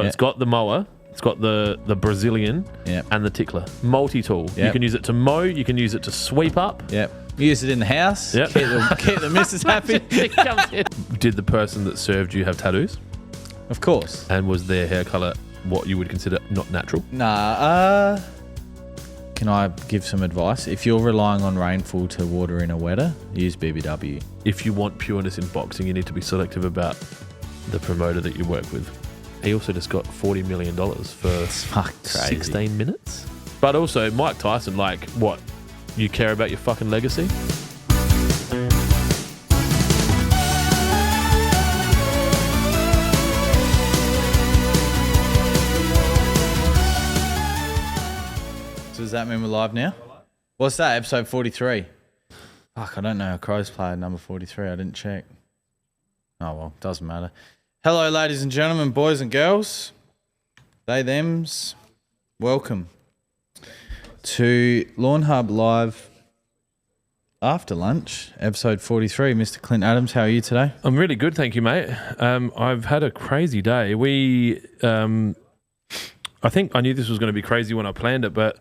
It's got the mower, it's got the Brazilian and the tickler. Multi-tool. Yep. You can use it to mow, you can use it to sweep up. Yep. Use it in the house. Yep. Keep the missus happy. Did the person that served you have tattoos? Of course. And was their hair colour what you would consider not natural? Nah. Can I give some advice? If you're relying on rainfall to water in a wetter, use BBW. If you want pureness in boxing, you need to be selective about the promoter that you work with. He also just got $40 million for 16 minutes. But also, Mike Tyson, like, what? You care about your fucking legacy? So does that mean we're live now? What's that, episode 43? Fuck, I don't know. Crows played number 43. I didn't check. Oh, well, doesn't matter. Hello, ladies and gentlemen, boys and girls. They, thems. Welcome to Lawnhub Live After Lunch, episode 43. Mr. Clint Adams, how are you today? I'm really good, thank you, mate. I've had a crazy day. I think I knew this was going to be crazy when I planned it, but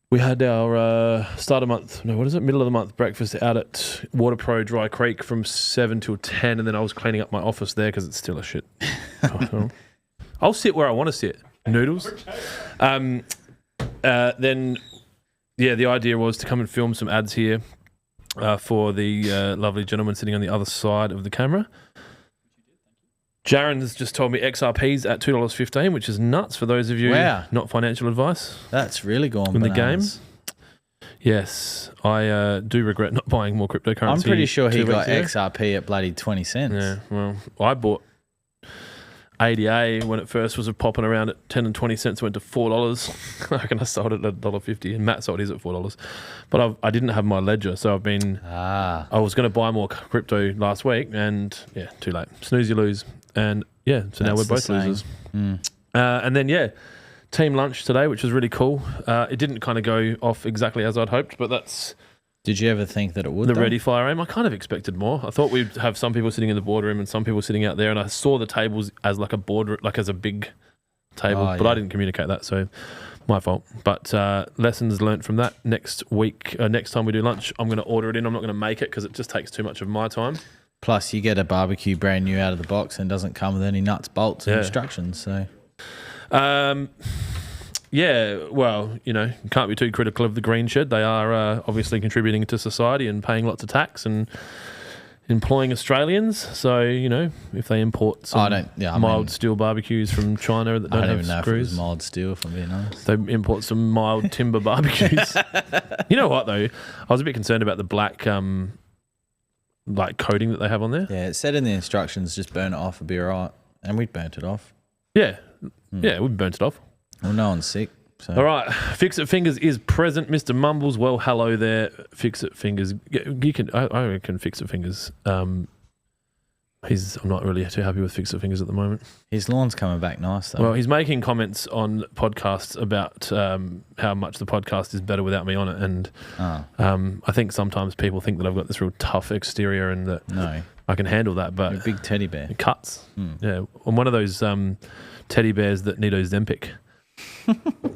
we had our middle of the month breakfast out at Waterpro Dry Creek from 7 till 10, and then I was cleaning up my office there because it's still a shit. I'll sit where I want to sit. Noodles. Then, the idea was to come and film some ads here for the lovely gentleman sitting on the other side of the camera. Jaron has just told me XRP's at $2.15, which is nuts for those of you not financial advice. That's really gone in bananas. The game. Yes, I do regret not buying more cryptocurrency. I'm pretty sure he got XRP at bloody 20 cents. Yeah, well, I bought ADA when it first was popping around at 10 and 20 cents, went to $4. I reckon I sold it at $1.50, and Matt sold his at $4. But I didn't have my ledger, so I've been. I was going to buy more crypto last week, and too late. Snooze, you lose. And so now we're both losers. And then team lunch today, which was really cool. It didn't kind of go off exactly as I'd hoped, but that's. Did you ever think that it would? The Ready Fire Aim. I kind of expected more. I thought we'd have some people sitting in the boardroom and some people sitting out there, and I saw the tables as like a board, like as a big table, but I didn't communicate that, so my fault. But lessons learnt from that. Next week, next time we do lunch, I'm going to order it in. I'm not going to make it because it just takes too much of my time. Plus, you get a barbecue brand new out of the box and doesn't come with any nuts, bolts, and instructions. So, well, you can't be too critical of the Green Shed. They are obviously contributing to society and paying lots of tax and employing Australians. So, if they import some mild steel barbecues from China that don't have screws. I don't even know if it was mild steel, if I'm being honest. They import some mild timber barbecues. You know what, though? I was a bit concerned about the black coating that they have on there. Yeah, it said in the instructions, just burn it off, it'll be all right. And we burnt it off. Yeah, we burnt it off. Well, no one's sick. So. All right, Fix It Fingers is present. Mr. Mumbles, well, hello there. Fix It Fingers. You can. I reckon Fix It Fingers. I'm not really too happy with Fix It Fingers at the moment. His lawn's coming back nice, though. Well, he's making comments on podcasts about how much the podcast is better without me on it, and I think sometimes people think that I've got this real tough exterior and that I can handle that, but you're a big teddy bear. It cuts. Yeah, I'm one of those teddy bears that need Ozempic.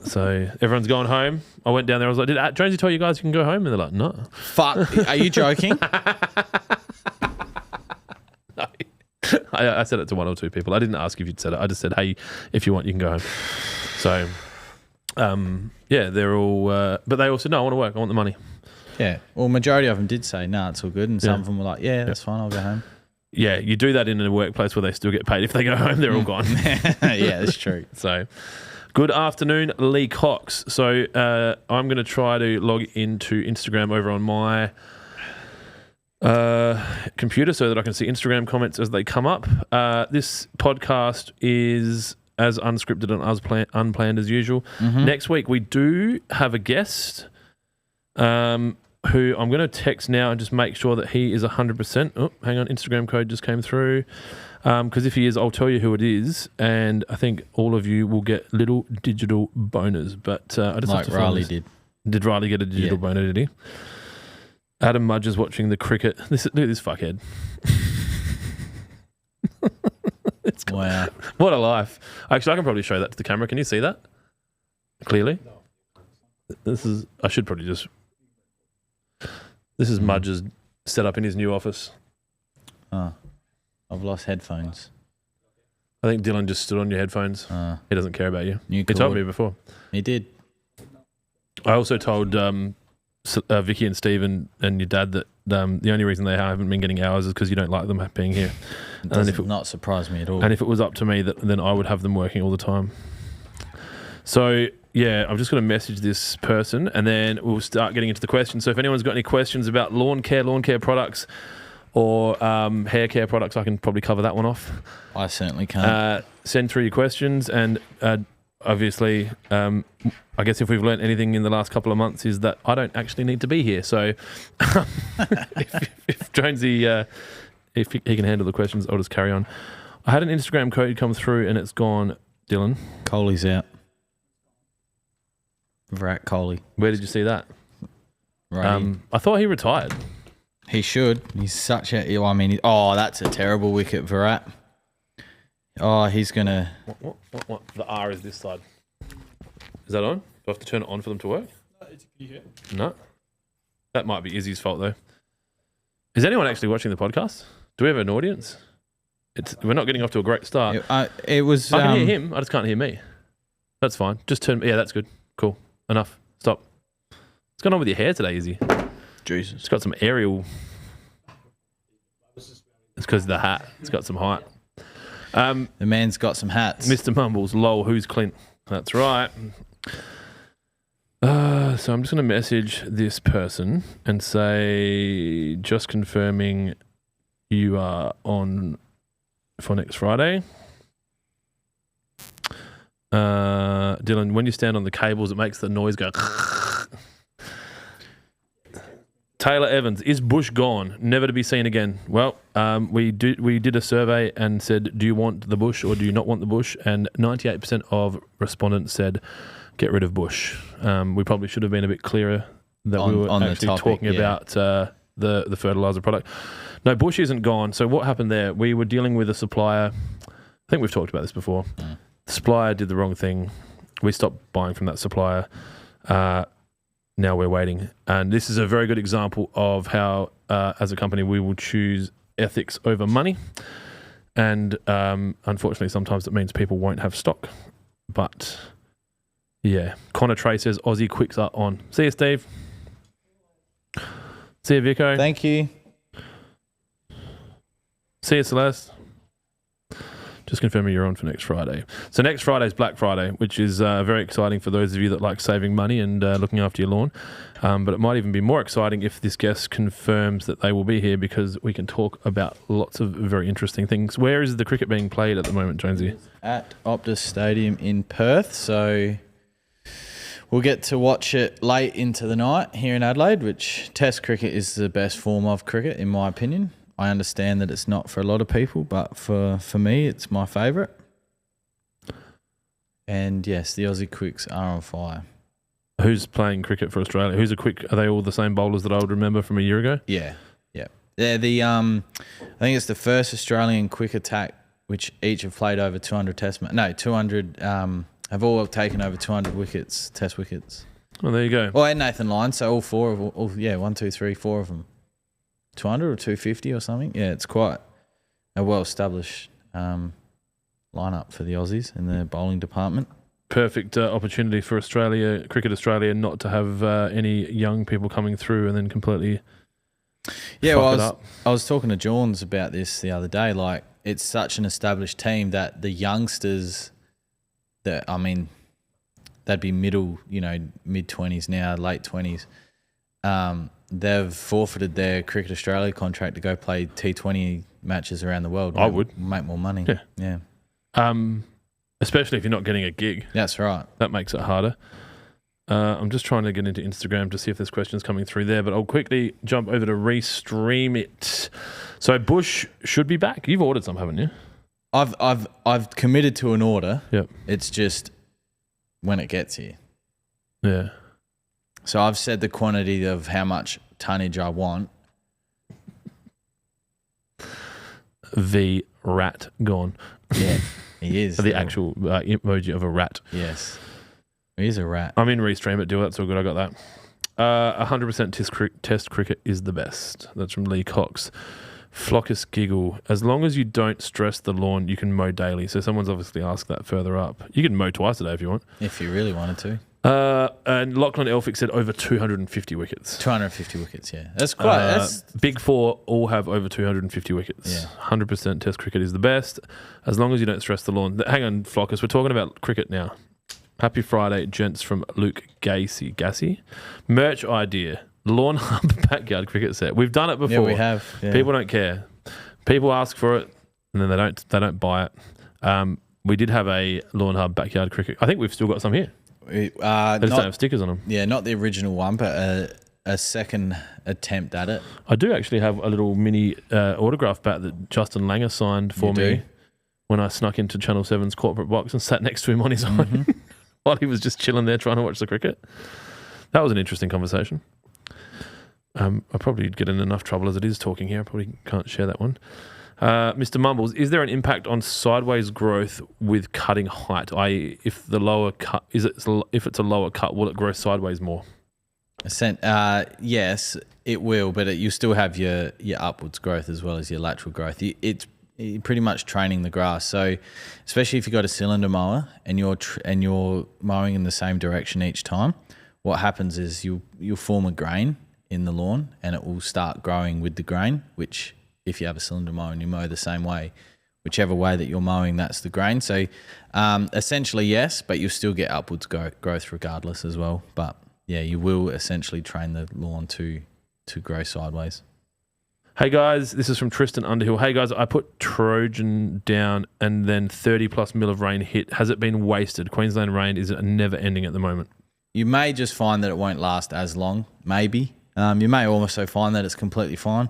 So everyone's going home. I went down there. I was like, "Did Jonesy tell you guys you can go home?" And they're like, "No." Fuck. Are you joking? No. I said it to one or two people. I didn't ask if you'd said it. I just said, "Hey, if you want, you can go home." So, they're all. But they all said, "No, I want to work. I want the money." Yeah. Well, majority of them did say, "No, it's all good," and some of them were like, "Yeah, that's fine. I'll go home." Yeah, you do that in a workplace where they still get paid. If they go home, they're all gone. Yeah, that's true. So. Good afternoon, Lee Cox. So I'm going to try to log into Instagram over on my computer so that I can see Instagram comments as they come up. This podcast is as unscripted and as unplanned as usual. Mm-hmm. Next week we do have a guest who I'm going to text now and just make sure that he is 100%. Oh, hang on, Instagram code just came through. Because if he is, I'll tell you who it is, and I think all of you will get little digital boners. But I just have to Riley did. Did Riley get a digital boner? Did he? Adam Mudge is watching the cricket. Look at this fuckhead. Wow. What a life. Actually, I can probably show that to the camera. Can you see that clearly? This is Mudge's set up in his new office. Oh, I've lost headphones. I think Dylan just stood on your headphones. He doesn't care about you. He told me before. He did. I also told Vicky and Steve and your dad that the only reason they haven't been getting hours is because you don't like them being here. It does not surprise me at all. And if it was up to me, then I would have them working all the time. So, yeah, I'm just going to message this person and then we'll start getting into the questions. So if anyone's got any questions about lawn care products or hair care products, I can probably cover that one off. I certainly can. Send through your questions and obviously, I guess if we've learnt anything in the last couple of months is that I don't actually need to be here. So if Jonesy, if he can handle the questions, I'll just carry on. I had an Instagram code come through and it's gone, Dylan. Coley's out. Virat Kohli. Where did you see that? Right. I thought he retired. He should. He's such a... I mean, that's a terrible wicket, Virat. Oh, he's going to... What? The R is this side. Is that on? Do I have to turn it on for them to work? No, can you hear? No. That might be Izzy's fault, though. Is anyone actually watching the podcast? Do we have an audience? We're not getting off to a great start. It was... I can hear him. I just can't hear me. That's fine. Just turn... Yeah, that's good. Cool. Enough. Stop. What's going on with your hair today, Izzy? Jesus. It's got some aerial... It's because of the hat. It's got some height. The man's got some hats. Mr. Mumbles, lol, who's Clint? That's right. So I'm just going to message this person and say, just confirming you are on for next Friday. Dylan, when you stand on the cables, it makes the noise go. Taylor Evans, is Bush gone? Never to be seen again. Well, we did a survey and said, do you want the bush or do you not want the bush? And 98% of respondents said, get rid of Bush. We probably should have been a bit clearer that we were actually talking about the fertilizer product. No, Bush isn't gone. So what happened there? We were dealing with a supplier. I think we've talked about this before. The supplier did the wrong thing. We stopped buying from that supplier. Now we're waiting. And this is a very good example of how, as a company, we will choose ethics over money. And unfortunately, sometimes it means people won't have stock. But, yeah. Connor Trey says, Aussie Quicks are on. See you, Steve. See you, Vico. Thank you. See you, Celeste. Just confirming you're on for next Friday. So next Friday is Black Friday, which is very exciting for those of you that like saving money and looking after your lawn. But it might even be more exciting if this guest confirms that they will be here because we can talk about lots of very interesting things. Where is the cricket being played at the moment, Jonesy? At Optus Stadium in Perth. So we'll get to watch it late into the night here in Adelaide, which Test cricket is the best form of cricket, in my opinion. I understand that it's not for a lot of people, but for me, it's my favourite. And yes, the Aussie Quicks are on fire. Who's playing cricket for Australia? Who's a quick? Are they all the same bowlers that I would remember from a year ago? Yeah. They're the I think it's the first Australian quick attack, which each have played over 200 Test. 200 have all taken over 200 wickets, Test wickets. Oh, there you go. Well, and Nathan Lyons, so all four of them. 1, 2, 3, 4 of them. 200 or 250 or something. Yeah, it's quite a well-established lineup for the Aussies in the bowling department. Perfect opportunity for Cricket Australia, not to have any young people coming through and then completely I was talking to Jorns about this the other day. Like, it's such an established team that the youngsters, they'd be mid-20s now, late 20s. They've forfeited their Cricket Australia contract to go play T20 matches around the world. I would. Make more money. Yeah. Especially if you're not getting a gig. That's right. That makes it harder. I'm just trying to get into Instagram to see if there's questions coming through there, but I'll quickly jump over to restream it. So Bush should be back. You've ordered some, haven't you? I've committed to an order. Yep. It's just when it gets here. Yeah. So I've said the quantity of how much tonnage I want. V rat gone. Yeah, he is. The actual emoji of a rat. Yes. He is a rat. I'm in Restream it, deal. That's all good. I got that. 100% test cricket is the best. That's from Lee Cox. Flockus giggle. As long as you don't stress the lawn, you can mow daily. So someone's obviously asked that further up. You can mow twice a day if you want. If you really wanted to. And Lachlan Elphick said over 250 wickets. 250 wickets, yeah. That's quite... that's Big Four all have over 250 wickets. Yeah. 100% test cricket is the best. As long as you don't stress the lawn. Hang on, Flockus. We're talking about cricket now. Happy Friday, gents, from Luke Gassy. Merch idea. Lawnhub backyard cricket set. We've done it before. Yeah, we have. Yeah. People don't care. People ask for it, and then they don't buy it. We did have a Lawnhub backyard cricket. I think we've still got some here. They just don't have stickers on them. Yeah, not the original one, but a second attempt at it. I do actually have a little mini autograph bat that Justin Langer signed for me when I snuck into Channel 7's corporate box and sat next to him on his own while he was just chilling there trying to watch the cricket. That was an interesting conversation. I probably get in enough trouble as it is talking here. I probably can't share that one. Mr. Mumbles, is there an impact on sideways growth with cutting height? I.e., if it's a lower cut, will it grow sideways more? Yes, it will, but you still have your upwards growth as well as your lateral growth. It's pretty much training the grass. So, especially if you've got a cylinder mower and you're mowing in the same direction each time, what happens is you'll form a grain in the lawn and it will start growing with the grain, which if you have a cylinder mower and you mow the same way, whichever way that you're mowing, that's the grain. So essentially, yes, but you'll still get upwards growth regardless as well. But yeah, you will essentially train the lawn to grow sideways. Hey guys, this is from Tristan Underhill. Hey guys, I put Trojan down and then 30 plus mil of rain hit. Has it been wasted? Queensland rain is never ending at the moment. You may just find that it won't last as long, maybe. You may also find that it's completely fine.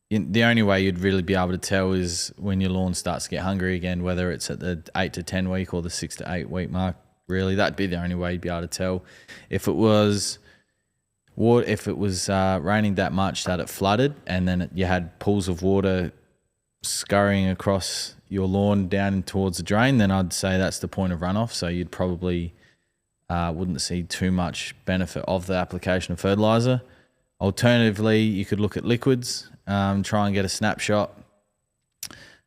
The only way you'd really be able to tell is when your lawn starts to get hungry again, whether it's at the 8 to 10 week or the 6 to 8 week mark. Really, that'd be the only way you'd be able to tell. If it was raining that much that it flooded and then you had pools of water scurrying across your lawn down towards the drain, then I'd say that's the point of runoff. So you'd probably wouldn't see too much benefit of the application of fertilizer. Alternatively, you could look at liquids, try and get a snapshot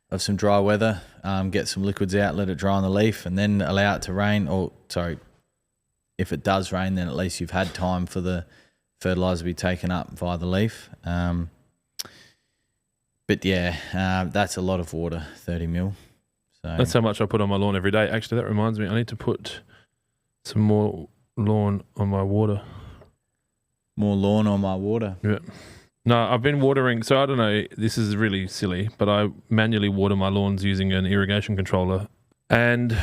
of some dry weather, get some liquids out, let it dry on the leaf, and then allow it to rain. If it does rain, then at least you've had time for the fertilizer to be taken up via the leaf. But yeah, that's a lot of water, 30 mil. So that's how much I put on my lawn every day. Actually, that reminds me, I need to put some more lawn on my water. More lawn on my water. Yeah. No, I've been watering. So I don't know. This is really silly, but I manually water my lawns using an irrigation controller, and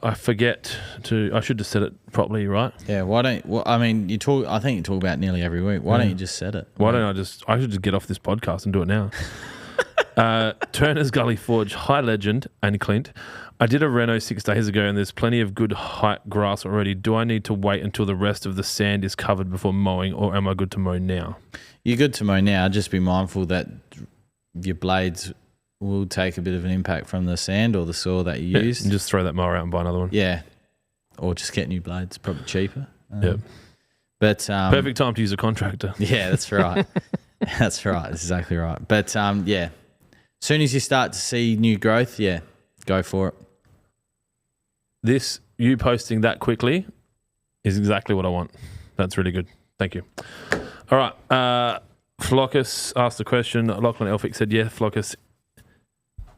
I forget to. I should just set it properly, right? Yeah. Why don't? Well, I mean, you talk. I think you talk about it nearly every week. Why don't you just set it? Why don't I just? I should just get off this podcast and do it now. Turner's Gully Forge, hi legend and Clint. I did a reno 6 days ago and there's plenty of good height grass already. Do I need to wait until the rest of the sand is covered before mowing, or am I good to mow now? You're good to mow now. Just be mindful that your blades will take a bit of an impact from the sand or the soil that you used. And just throw that mower out and buy another one. Yeah. Or just get new blades, probably cheaper. Yep. But perfect time to use a contractor. Yeah, that's right. That's right. That's exactly right. But yeah, as soon as you start to see new growth, yeah, go for it. You posting that quickly is exactly what I want. That's really good. Thank you. All right. Flockus asked the question. Lachlan Elphick said, yeah, Flockus,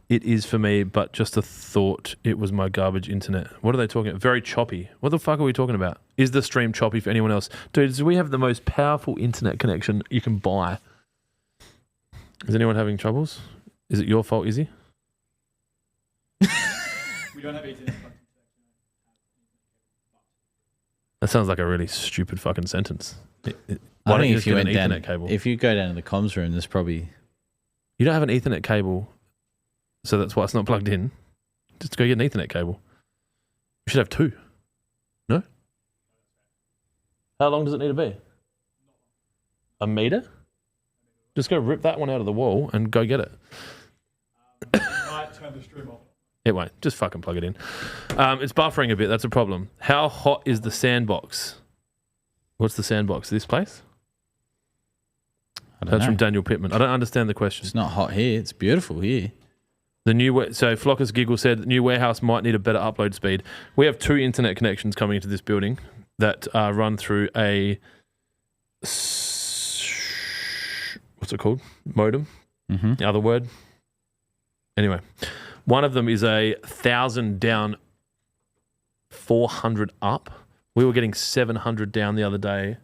it is for me, but just a thought it was my garbage internet. What are they talking about? Very choppy. What the fuck are we talking about? Is the stream choppy for anyone else? Dudes, we have the most powerful internet connection you can buy. Is anyone having troubles? Is it your fault, Izzy? We don't have internet. That sounds like a really stupid fucking sentence. Why don't you just get an Ethernet cable? If you go down to the comms room, there's probably... You don't have an Ethernet cable, so that's why it's not plugged in. Just go get an Ethernet cable. You should have two. No? How long does it need to be? A meter? Just go rip that one out of the wall and go get it. Right, turn the stream off. It won't. Just fucking plug it in. It's buffering a bit. That's a problem. How hot is the sandbox? What's the sandbox? This place? That's from Daniel Pittman. I don't understand the question. It's not hot here. It's beautiful here. So Flockus Giggle said the new warehouse might need a better upload speed. We have 2 internet connections coming into this building that run through a what's it called? Modem. Mm-hmm. The other word. Anyway, one of them is 1,000 down, 400 up. We were getting 700 down the other day.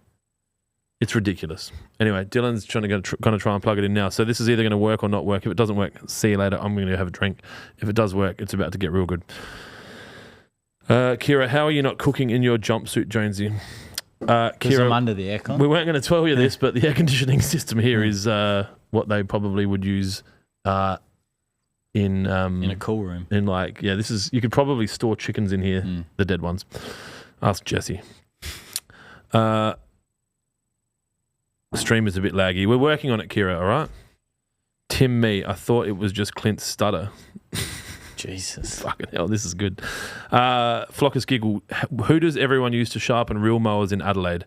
It's ridiculous. Anyway, Dylan's going to try and plug it in now. So this is either going to work or not work. If it doesn't work, see you later. I'm going to have a drink. If it does work, it's about to get real good. Kira, how are you not cooking in your jumpsuit, Jonesy? Because I'm under the aircon. We weren't going to tell you this, but the air conditioning system here is what they probably would use in a cool room. In this is, you could probably store chickens in here, the dead ones. Ask Jesse. The stream is a bit laggy. We're working on it, Kira, all right? Tim me, I thought it was just Clint's stutter. Jesus. Fucking hell, this is good. Flockus Giggle, who does everyone use to sharpen real mowers in Adelaide?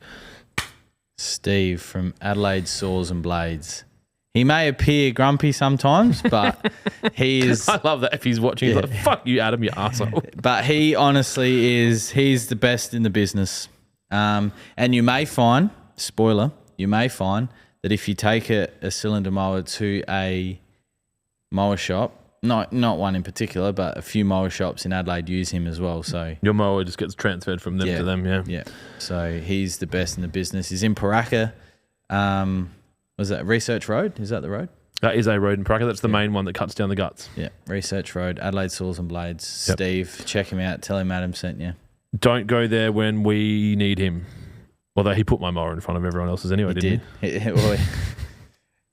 Steve from Adelaide Saws and Blades. He may appear grumpy sometimes, but he is... I love that. If he's watching, he's like, fuck you, Adam, you arsehole. But he honestly he's the best in the business. And you may find, spoiler, you may find that if you take a cylinder mower to a mower shop, not one in particular, but a few mower shops in Adelaide use him as well. So your mower just gets transferred from them to them, yeah. Yeah. So he's the best in the business. He's in Paraka. Was that Research Road? Is that the road? That is a road in Paraka. That's the main one that cuts down the guts. Yeah, Research Road, Adelaide Saws and Blades. Yep. Steve, check him out. Tell him Adam sent you. Don't go there when we need him. Although he put my mower in front of everyone else's anyway, didn't he?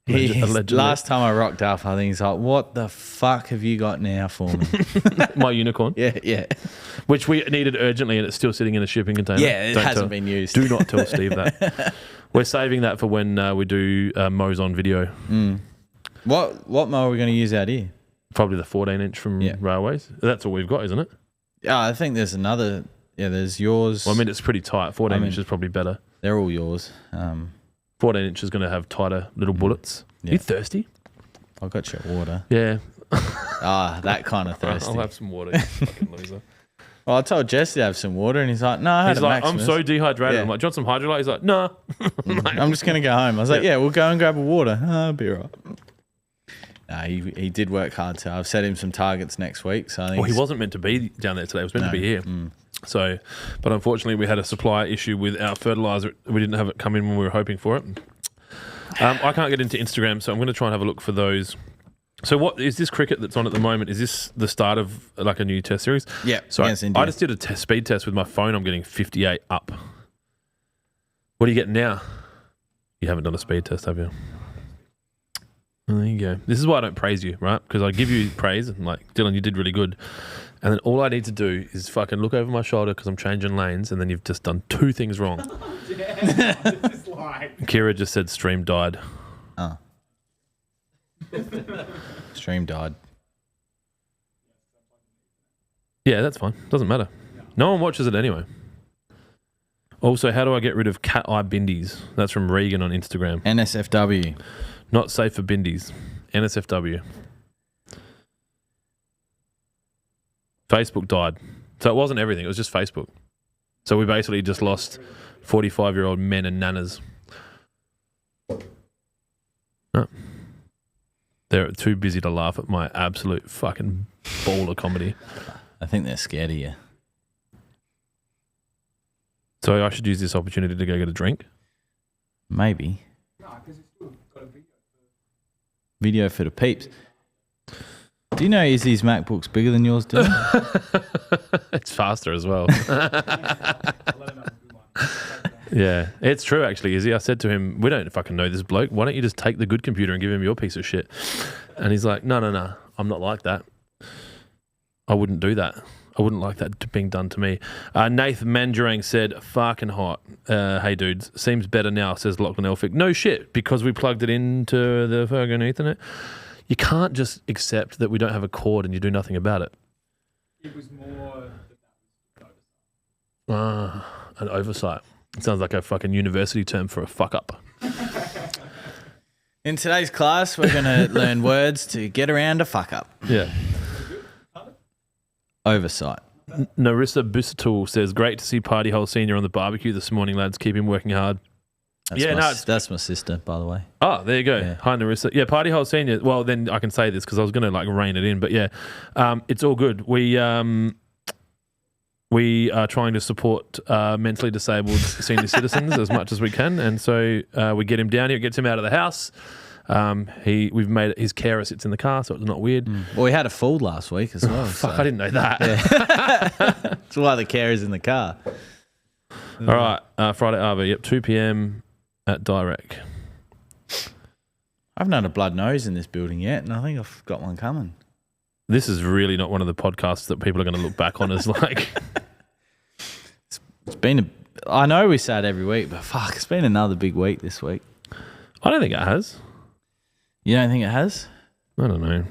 Allegedly. Last time I rocked up, I think he's like, what the fuck have you got now for me? My unicorn? Yeah. Which we needed urgently and it's still sitting in a shipping container. Yeah, it hasn't been used. Do not tell Steve that. We're saving that for when we do mows on video. What mower are we going to use out here? Probably the 14-inch from Railways. That's all we've got, isn't it? Yeah, I think there's another... Yeah, there's yours. Well, I mean, it's pretty tight. 14-inch is probably better. They're all yours. 14-inch is going to have tighter little bullets. Yeah. Are you thirsty? I got your water. Yeah. That kind of thirsty. I'll have some water, you fucking loser. Well, I told Jesse to have some water, and he's like, no, I had He's like, Maximus. I'm so dehydrated. Yeah. I'm like, do you want some Hydrolite? He's like, no. I'm just going to go home. I was like, yeah, we'll go and grab a water. I'll be right. No, he did work hard too. I've set him some targets next week. So I think he wasn't meant to be down there today. He was meant to be here. So, but unfortunately, we had a supply issue with our fertilizer. We didn't have it come in when we were hoping for it. I can't get into Instagram, so I'm going to try and have a look for those. So, what is this cricket that's on at the moment? Is this the start of like a new test series? Yeah. So I just did a speed test with my phone. I'm getting 58 up. What are you getting now? You haven't done a speed test, have you? Well, there you go. This is why I don't praise you, right? Because I give you praise and like, Dylan, you did really good. And then all I need to do is fucking look over my shoulder because I'm changing lanes and then you've just done 2 things wrong. Kira just said stream died. Oh. Stream died. Yeah, that's fine. Doesn't matter. No one watches it anyway. Also, how do I get rid of cat eye bindies? That's from Regan on Instagram. NSFW. Not safe for bindies. NSFW. Facebook died. So it wasn't everything. It was just Facebook. So we basically just lost 45-year-old men and nanas. No. They're too busy to laugh at my absolute fucking ball of comedy. I think they're scared of you. So I should use this opportunity to go get a drink? Maybe. No, because it's still got a video for the peeps. Do you know Izzy's MacBook's bigger than yours, Dylan? It's faster as well. Yeah, it's true actually, Izzy. I said to him, we don't fucking know this bloke. Why don't you just take the good computer and give him your piece of shit? And he's like, no, I'm not like that. I wouldn't do that. I wouldn't like that being done to me. Nathan Manjurang said, fucking hot. Hey, dudes, seems better now, says Lachlan Elphick. No shit, because we plugged it into the fucking Ethernet. you can't just accept that we don't have a chord and you do nothing about it. It was more An oversight. It sounds like a fucking university term for a fuck up. In today's class, we're going to learn words to get around a fuck up. Yeah. Oversight. Narissa Busatul says, great to see Party Hole Senior on the barbecue this morning, lads. Keep him working hard. That's my sister, by the way. Oh, there you go. Yeah. Hi, Narissa. Yeah, Party Hole Senior. Well, then I can say this because I was going to like rein it in, but yeah, it's all good. We are trying to support mentally disabled senior citizens as much as we can, and so we get him down here, gets him out of the house. We've made his carer sits in the car, so it's not weird. Well, we had a fool last week as well. Fuck, I didn't know that. Yeah. That's why the carer's in the car. All right, Friday Arvo. Yep, 2 p.m. at Direct. I haven't had a blood nose in this building yet, and I think I've got one coming. This is really not one of the podcasts that people are going to look back on as like. It's been I know we say it every week, but fuck, it's been another big week this week. I don't think it has. You don't think it has? I don't know.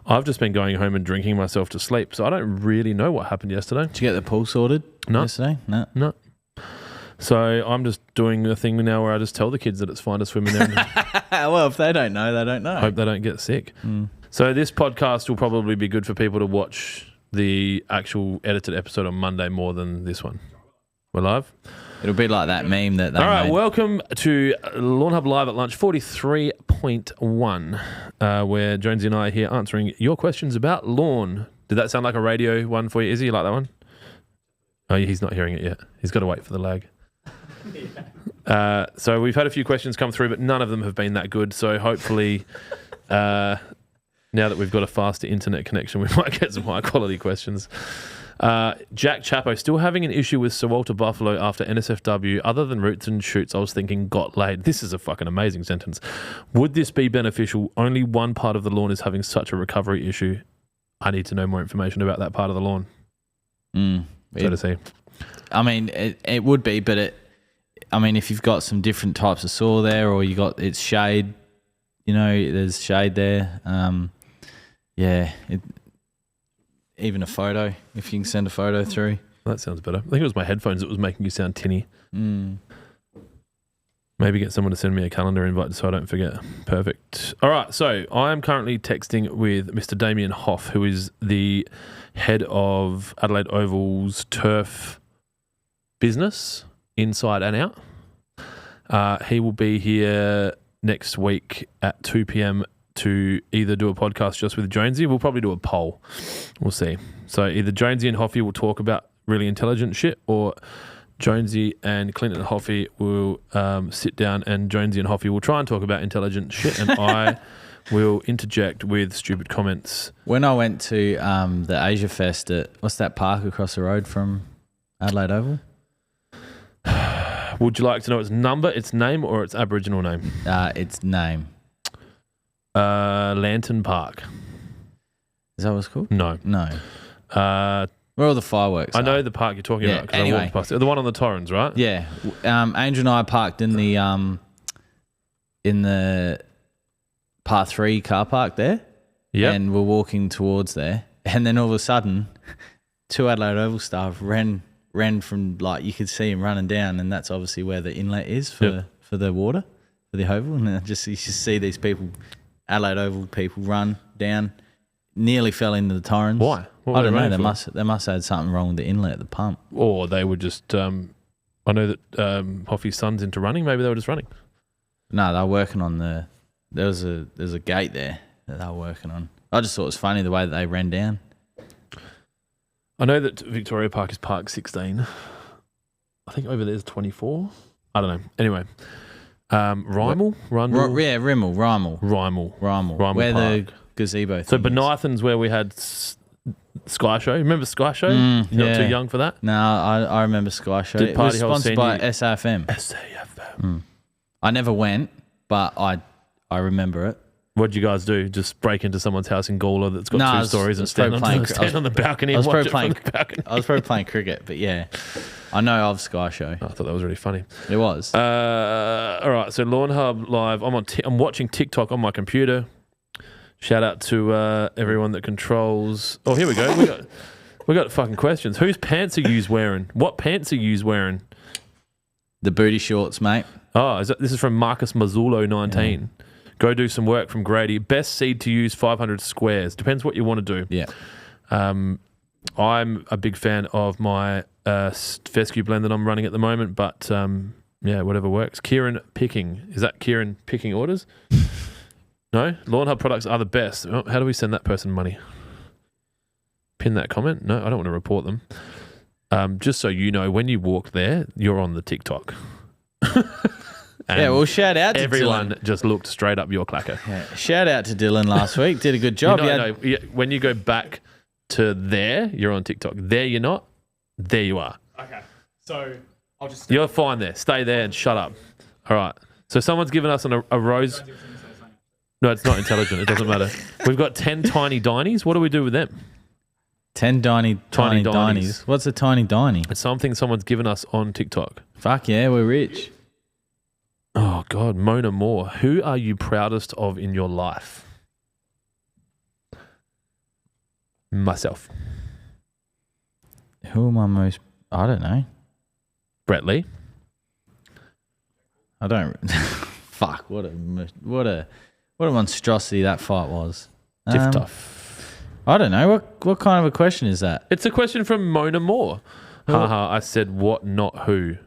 I've just been going home and drinking myself to sleep, so I don't really know what happened yesterday. Did you get the pool sorted yesterday? No. So I'm just doing a thing now where I just tell the kids that it's fine to swim in there. Well, if they don't know, they don't know. Hope they don't get sick. So this podcast will probably be good for people to watch the actual edited episode on Monday more than this one. We're live? It'll be like that meme that they All right, made. welcome to Lawnhub Live at Lunch 43.1, where Jonesy and I are here answering your questions about lawn. Did that sound like a radio one for you, Izzy? You like that one? Oh, he's not hearing it yet. He's got to wait for the lag. So we've had a few questions come through, but none of them have been that good. So hopefully, now that we've got a faster internet connection, we might get some high quality questions. Jack Chapo, still having an issue with Sir Walter Buffalo after NSFW. Other than roots and shoots, I was thinking got laid. This is a fucking amazing sentence. Would this be beneficial? Only one part of the lawn is having such a recovery issue. I need to know more information about that part of the lawn. So to see. I mean, it would be, but if you've got some different types of soil there, or it's shade, there's shade there. Even a photo, if you can send a photo through. That sounds better. I think it was my headphones that was making you sound tinny. Maybe get someone to send me a calendar invite so I don't forget. Perfect. All right, so I am currently texting with Mr. Damien Hoff, who is the head of Adelaide Oval's turf business, inside and out. He will be here next week at 2 p.m. to either do a podcast just with Jonesy. We'll probably do a poll. We'll see. So either Jonesy and Hoffy will talk about really intelligent shit, or Jonesy and Clinton and Hoffy will sit down and Jonesy and Hoffy will try and talk about intelligent shit, and I will interject with stupid comments. When I went to the Asia Fest at, what's that park across the road from Adelaide Oval? Would you like to know its number, its name, or its Aboriginal name? Its name. Lantern Park. Is that what it's called? No. Where all the fireworks I are. know the park you're talking about because I walked past it. The one on the Torrens, right? Yeah. Angel and I parked in the Par 3 car park there. Yeah. And we're walking towards there. And then all of a sudden, two Adelaide Oval staff ran from, like, you could see him running down, and that's obviously where the inlet is for the water, for the oval. And you just see these people, Adelaide Oval people, run down, nearly fell into the Torrens. Why? I don't know. They must have had something wrong with the inlet at the pump. Or they were just, I know that Hoffy's son's into running. Maybe they were just running. No, they were working on there's a gate there that they were working on. I just thought it was funny the way that they ran down. I know that Victoria Park is Park 16. I think over there's 24. I don't know. Anyway, Rymel? Rymel Where Park. the gazebo So thing is. Benithan's where we had Sky Show. Remember Sky Show? You're not too young for that? No, I remember Sky Show. Did It was Party Hole sponsored by Senior- SAFM. SAFM. I never went, but I remember it. What'd you guys do? Just break into someone's house in Gawler that's got No, I two was- stories I and was stand probably on playing- the balcony I and was watch probably it from the balcony? I was probably playing cricket, but yeah, I know of Sky Show. I thought that was really funny. It was. All right, so Lawnhub Live. I'm watching TikTok on my computer. Shout out to everyone that controls. Oh, here we go. We got fucking questions. Whose pants are you wearing? What pants are you wearing? The booty shorts, mate. Oh, this is from Marcus Mazzulo 19. Yeah. Go do some work from Grady. Best seed to use 500 squares. Depends what you want to do. Yeah. I'm a big fan of my fescue blend that I'm running at the moment, but yeah, whatever works. Kieran Picking. Is that Kieran Picking orders? No? Lawnhub products are the best. Oh, how do we send that person money? Pin that comment? No, I don't want to report them. Just so you know, when you walk there, you're on the TikTok. Yeah, well, shout out to everyone. Dylan. Just looked straight up your clacker. Yeah. Shout out to Dylan last week. Did a good job. No, when you go back to there, you're on TikTok. There you're not. There you are. Okay. So I'll just... You're fine there. Stay there and shut up. All right. So someone's given us a rose... No, it's not intelligent. It doesn't matter. We've got 10 tiny dinies. What do we do with them? 10 tiny dinies. What's a tiny diny? It's something someone's given us on TikTok. Fuck yeah, we're rich. Oh, God. Mona Moore. Who are you proudest of in your life? Myself. Who am I most... I don't know. Brett Lee. I don't... Fuck, what a monstrosity that fight was. Diff tough. I don't know. What kind of a question is that? It's a question from Mona Moore. Haha, I said what, not who.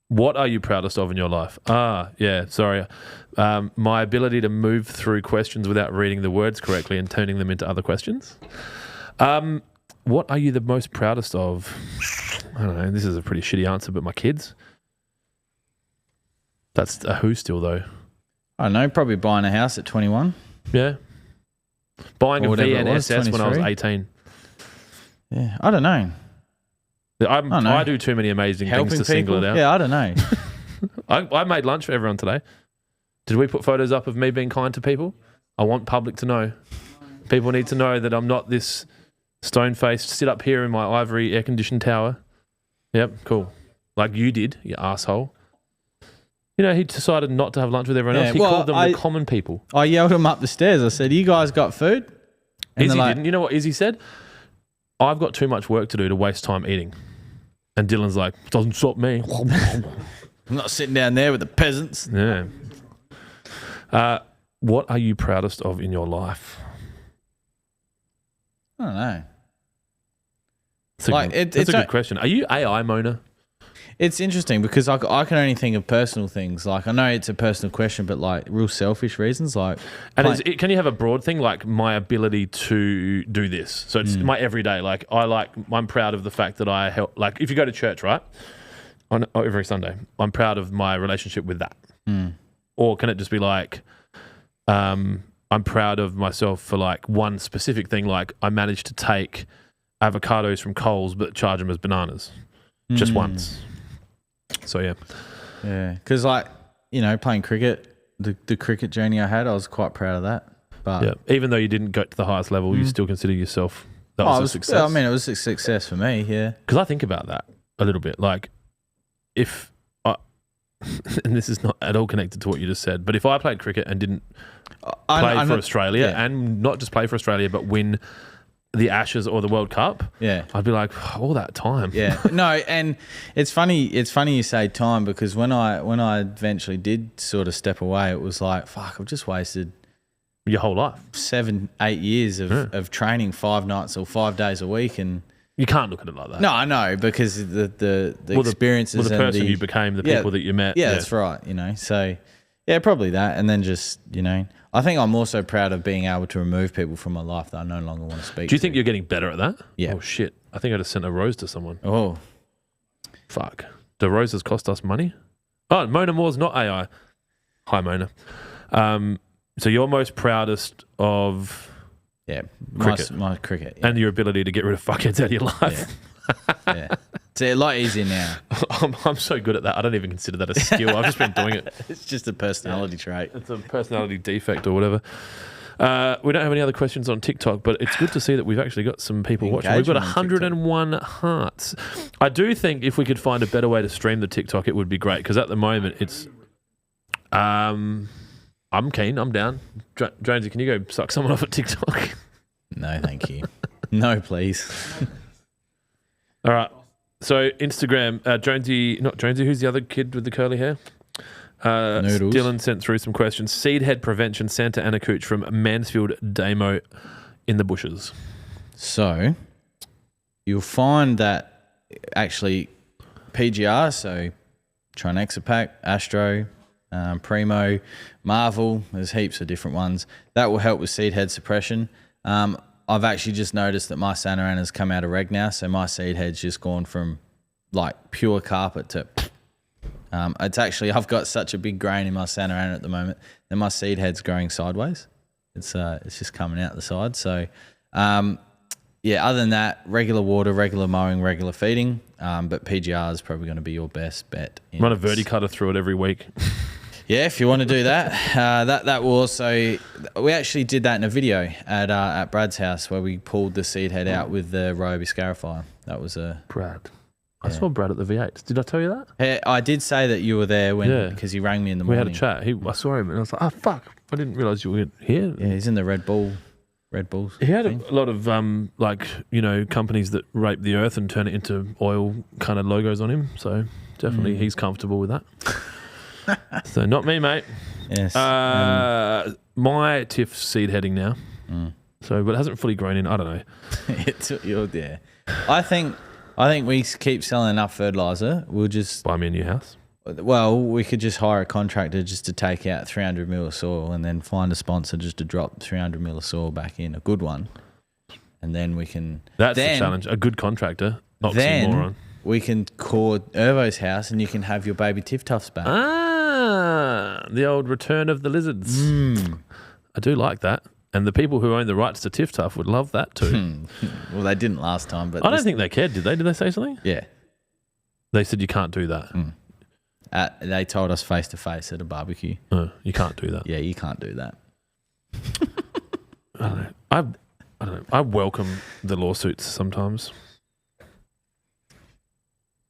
What are you proudest of in your life? Yeah, sorry. My ability to move through questions without reading the words correctly and turning them into other questions. What are you the most proudest of? I don't know. This is a pretty shitty answer, but my kids. That's a who still, though. I don't know. Probably buying a house at 21. Yeah. Buying a VNSS 23? when I was 18. Yeah, I don't know. I do too many amazing Helping things to people? single it out. Yeah, I don't know. I made lunch for everyone today. Did we put photos up of me being kind to people? I want public to know. People need to know that I'm not this stone-faced, sit up here in my ivory air-conditioned tower. Yep, cool. Like you did, you asshole. You know, he decided not to have lunch with everyone else. He called them the common people. I yelled him up the stairs. I said, you guys got food? And Izzy didn't. You know what Izzy said? I've got too much work to do to waste time eating. And Dylan's like, doesn't stop me. I'm not sitting down there with the peasants. Yeah. What are you proudest of in your life? I don't know. It's a good question. Are you AI, Mona? It's interesting because I can only think of personal things. Like, I know it's a personal question, but like real selfish reasons. Like, and can you have a broad thing like my ability to do this? So it's my everyday. Like, I'm proud of the fact that I help. Like, if you go to church, right, on every Sunday, I'm proud of my relationship with that. Or can it just be like, I'm proud of myself for like one specific thing. Like, I managed to take avocados from Coles but charge them as bananas just once. So yeah, because like, you know, playing cricket, the cricket journey I had, I was quite proud of that. But yeah, even though you didn't go to the highest level, you still consider yourself that was a success. I mean, it was a success for me. Yeah, because I think about that a little bit. Like, if I, and this is not at all connected to what you just said, but if I played cricket and didn't play for Australia, and not just play for Australia, but win the Ashes or the World Cup, I'd be like, all that time. Yeah, no, and it's funny you say time, because when I eventually did sort of step away, it was like, fuck, I've just wasted your whole life, 7-8 years of training 5 nights or 5 days a week, and you can't look at it like that. No, I know, because the experiences, the person you became, the people that you met. Yeah, that's right. You know, so yeah, probably that, and then just, you know, I think I'm also proud of being able to remove people from my life that I no longer want to speak to. Do you think you're getting better at that? Yeah. Oh, shit. I think I just sent a rose to someone. Oh. Fuck. Do roses cost us money? Oh, Mona Moore's not AI. Hi, Mona. So you're most proudest of... Yeah, cricket. My cricket. Yeah. And your ability to get rid of fuckheads out of your life. Yeah. It's a lot easier now. I'm so good at that. I don't even consider that a skill. I've just been doing it. It's just a personality trait. It's a personality defect or whatever. We don't have any other questions on TikTok, but it's good to see that we've actually got some people watching. We've got 101 hearts. I do think if we could find a better way to stream the TikTok, it would be great, because at the moment it's... I'm keen. I'm down. Jonesy, can you go suck someone off at TikTok? No, thank you. No, please. All right. So Instagram, not Jonesy, who's the other kid with the curly hair? Noodles. Dylan sent through some questions. Seed head prevention, Santa Ana Cooch from Mansfield Damo in the bushes. So you'll find that actually PGR, so Trinexapac, Astro, Primo, Marvel, there's heaps of different ones. That will help with seed head suppression. I've actually just noticed that my Santa Ana's come out of reg now, so my seed head's just gone from like pure carpet to... it's actually, I've got such a big grain in my Santa Ana at the moment that my seed head's growing sideways. It's just coming out the side. So, other than that, regular water, regular mowing, regular feeding. But PGR is probably going to be your best bet. Run a verticutter through it every week. Yeah, if you want to do that. That will also... We actually did that in a video at Brad's house where we pulled the seed head out with the Ryobi scarifier. That was a... Brad. I saw Brad at the V8. Did I tell you that? Hey, I did say that you were there because he rang me in the morning. We had a chat. I saw him and I was like, oh, fuck. I didn't realise you were here. Yeah, he's in the Red Bulls. He had a lot of companies that rape the earth and turn it into oil kind of logos on him. So definitely he's comfortable with that. So not me, mate. Yes. My TIFF seed heading now. So, but it hasn't fully grown in. I don't know. You're there. I think we keep selling enough fertilizer. We'll just buy me a new house. Well, we could just hire a contractor just to take out 300 mil of soil and then find a sponsor just to drop 300 mil of soil back in, a good one. And then we can... That's the challenge. A good contractor. Oxymoron. We can call Ervo's house and you can have your baby Tiff Tuffs back. The old return of the lizards. I do like that. And the people who own the rights to Tiff Tuff would love that too. Well, they didn't last time, but... I don't think they cared, did they? Did they say something? Yeah. They said you can't do that. They told us face to face at a barbecue. You can't do that. Yeah, you can't do that. I don't know. I welcome the lawsuits sometimes.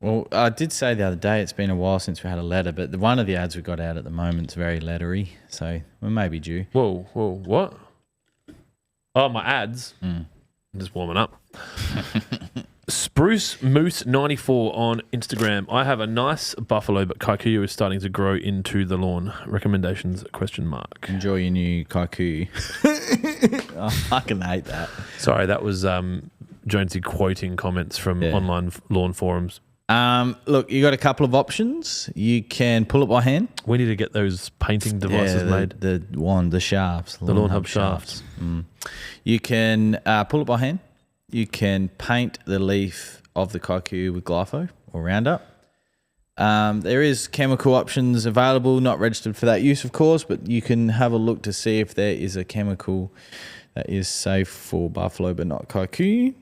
Well, I did say the other day it's been a while since we had a letter, but one of the ads we got out at the moment is very lettery, so we may be due. Whoa, what? Oh, my ads. I'm just warming up. Spruce Moose 94 on Instagram. I have a nice buffalo, but kikuyu is starting to grow into the lawn. Recommendations? ? Enjoy your new kikuyu. I fucking hate that. Sorry, that was Jonesy quoting comments from online lawn forums. Look, you got a couple of options. You can pull it by hand. We need to get those painting devices made. The shafts. The Lawnhub shafts. You can pull it by hand. You can paint the leaf of the kikuyu with glypho or Roundup. There is chemical options available, not registered for that use, of course, but you can have a look to see if there is a chemical that is safe for buffalo but not kikuyu.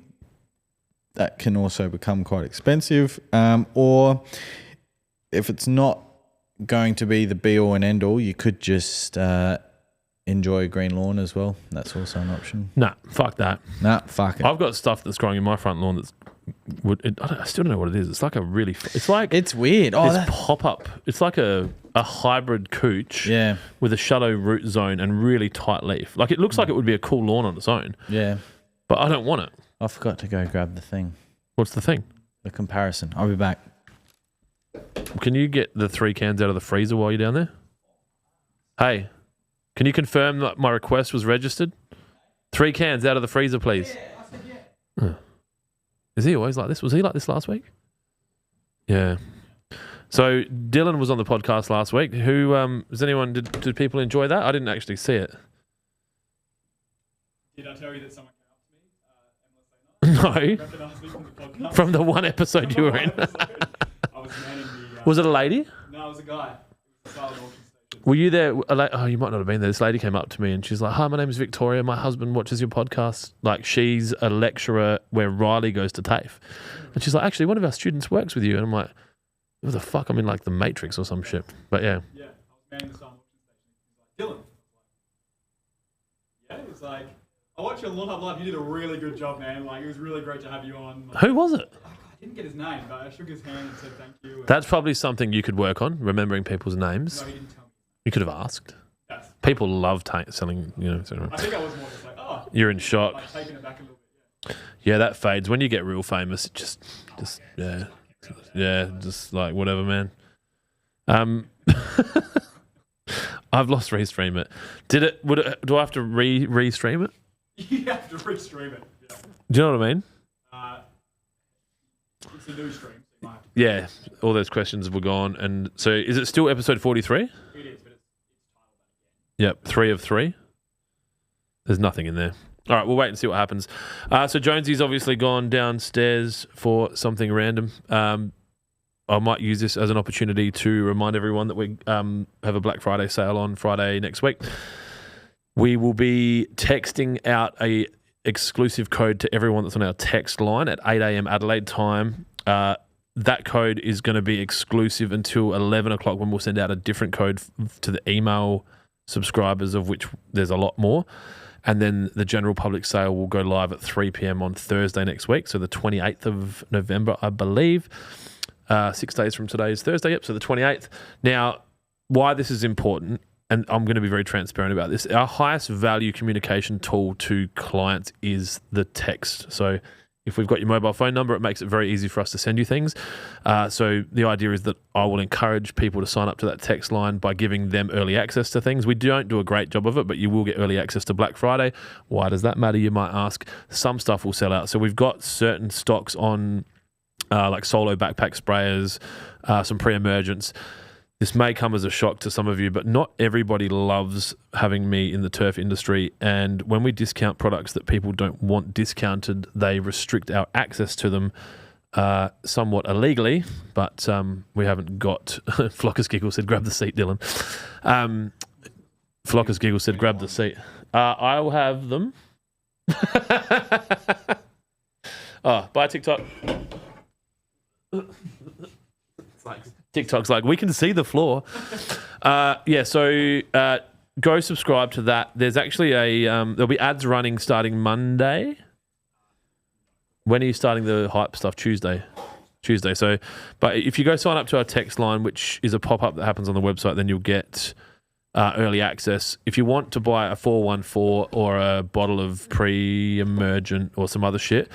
That can also become quite expensive. Or if it's not going to be the be-all and end-all, you could just enjoy a green lawn as well. That's also an option. Nah, fuck that. Nah, fuck it. I've got stuff that's growing in my front lawn I still don't know what it is. It's like it's weird. Oh, it's pop-up. It's like a hybrid cooch with a shallow root zone and really tight leaf. Like it looks like it would be a cool lawn on its own. Yeah. But I don't want it. I forgot to go grab the thing. What's the thing? The comparison. I'll be back. Can you get the 3 cans out of the freezer while you're down there? Hey, can you confirm that my request was registered? 3 cans out of the freezer, please. Yeah, I said yeah. Is he always like this? Was he like this last week? Yeah. So Dylan was on the podcast last week. Did people enjoy that? I didn't actually see it. Did I tell you that someone came up to me? No. Recognized me from the podcast. From the one episode you were in. I was manning the... Was it a lady? No, it was a guy. It was a silent auction station. Were you there? Oh, you might not have been there. This lady came up to me and she's like, hi, my name is Victoria. My husband watches your podcast. Like, she's a lecturer where Riley goes to TAFE. And she's like, actually, one of our students works with you. And I'm like, what the fuck? I'm in like the Matrix or some shit. But yeah. Yeah, I was manning the silent auction station. He's like, Dylan. Yeah, he's like, I watched your Lawnhub Live. You did a really good job, man. Like, it was really great to have you on. Like, who was it? I didn't get his name, but I shook his hand and said thank you. That's probably something you could work on, remembering people's names. No, he didn't tell me. You could have asked. People love selling, so I think I was more just like, oh, you're in shock. like taking it back a little bit. Yeah, that fades. When you get real famous, it just just like whatever, man. I've lost restream it. Do I have to restream it? You have to restream it. Yeah. Do you know what I mean? It's a new stream. So you might have to Yeah, all those questions were gone. And so is it still episode 43? it is, but it's titled Yep, 3 of 3. There's nothing in there. All right, we'll wait and see what happens. So Jonesy's obviously gone downstairs for something random. I might use this as an opportunity to remind everyone that we have a Black Friday sale on Friday next week. We will be texting out a exclusive code to everyone that's on our text line at 8 a.m. Adelaide time. That code is going to be exclusive until 11 o'clock when we'll send out a different code to the email subscribers, of which there's a lot more. And then the general public sale will go live at 3 p.m. on Thursday next week, so the 28th of November, I believe. 6 days from today is Thursday, yep, so the 28th. Now, why this is important, and I'm going to be very transparent about this, our highest value communication tool to clients is the text. So if we've got your mobile phone number, it makes it very easy for us to send you things. So the idea is that I will encourage people to sign up to that text line by giving them early access to things. We don't do a great job of it, but you will get early access to Black Friday. Why does that matter, you might ask? Some stuff will sell out. So we've got certain stocks on like Solo backpack sprayers, some pre-emergents. This may come as a shock to some of you, but not everybody loves having me in the turf industry. And when we discount products that people don't want discounted, they restrict our access to them somewhat illegally. But we haven't got... Flockers Giggle said, grab the seat, Dylan. Flockers Giggle said, grab the seat. I will have them. Oh, bye, TikTok. TikTok's like, we can see the floor. So go subscribe to that. There's actually there'll be ads running starting Monday. When are you starting the hype stuff? Tuesday. So, but if you go sign up to our text line, which is a pop-up that happens on the website, then you'll get early access. If you want to buy a 414 or a bottle of pre-emergent or some other shit,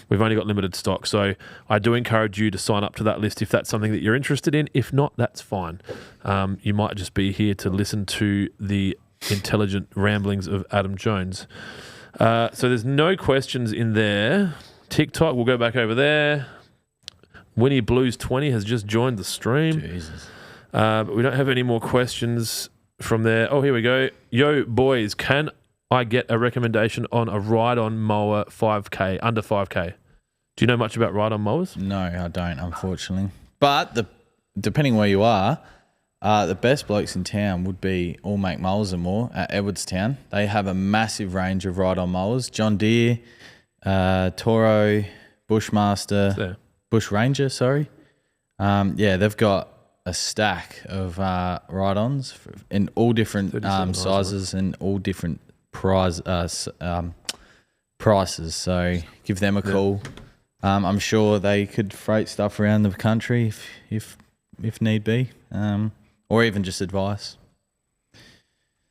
we've only got limited stock. So I do encourage you to sign up to that list if that's something that you're interested in. If not, that's fine. You might just be here to listen to the intelligent ramblings of Adam Jones. So there's no questions in there. TikTok, we'll go back over there. Winnie Blues 20 has just joined the stream. Jesus. But we don't have any more questions from there. Oh, here we go. Yo, boys, can I get a recommendation on a ride-on mower 5K, under 5K? Do you know much about ride-on mowers? No, I don't, unfortunately. But depending where you are, the best blokes in town would be All Make Mowers and More at Edwardstown. They have a massive range of ride-on mowers. John Deere, Toro, Bushmaster, Bush Ranger, sorry. They've got a stack of ride-ons in all different sizes and all different prices. So give them a call. I'm sure they could freight stuff around the country if need be, or even just advice.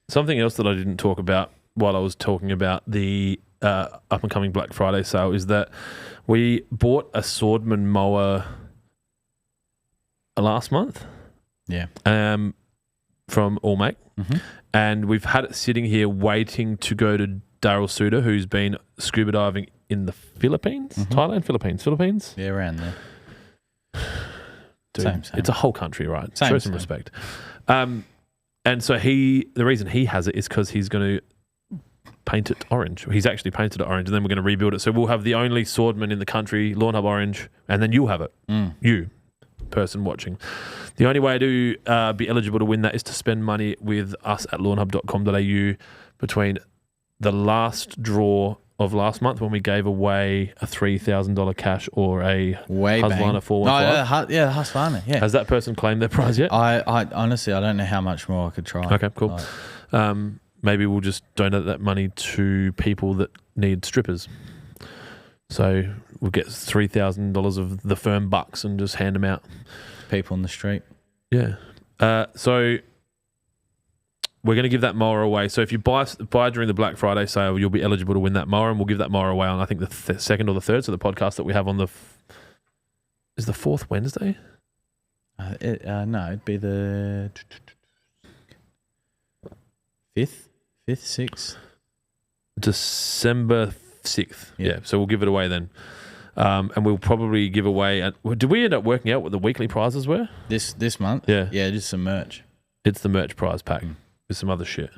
Something else that I didn't talk about while I was talking about the up-and-coming Black Friday sale is that we bought a Swordman mower last month. Yeah. From All Make. Mm-hmm. And we've had it sitting here waiting to go to Daryl Suter, who's been scuba diving in the Philippines? Mm-hmm. Thailand? Philippines? Yeah, around there. Dude, Same. it's a whole country, right? Same. Show some respect. And so the reason he has it is because he's going to paint it orange. He's actually painted it orange, and then we're going to rebuild it. So we'll have the only Swordman in the country, Lawnhub orange, and then you'll have it. You, person watching. The only way to be eligible to win that is to spend money with us at lawnhub.com.au between the last draw of last month when we gave away a $3,000 cash or a Husqvarna 415. The Husqvarna, yeah. Has that person claimed their prize yet? I honestly, I don't know how much more I could try. Okay, cool. Maybe we'll just donate that money to people that need strippers. So we'll get $3,000 of the firm bucks and just hand them out. People on the street. Yeah. So we're going to give that mower away. So if you buy during the Black Friday sale, you'll be eligible to win that mower, and we'll give that mower away on, I think, the second or the third. So the podcast that we have on is the fourth Wednesday? No, it'd be the fifth, sixth. December 6th. Yeah. Yeah. So we'll give it away then. And we'll probably give away... did we end up working out what the weekly prizes were? This month? Yeah. Yeah, just some merch. It's the merch prize pack with some other shit.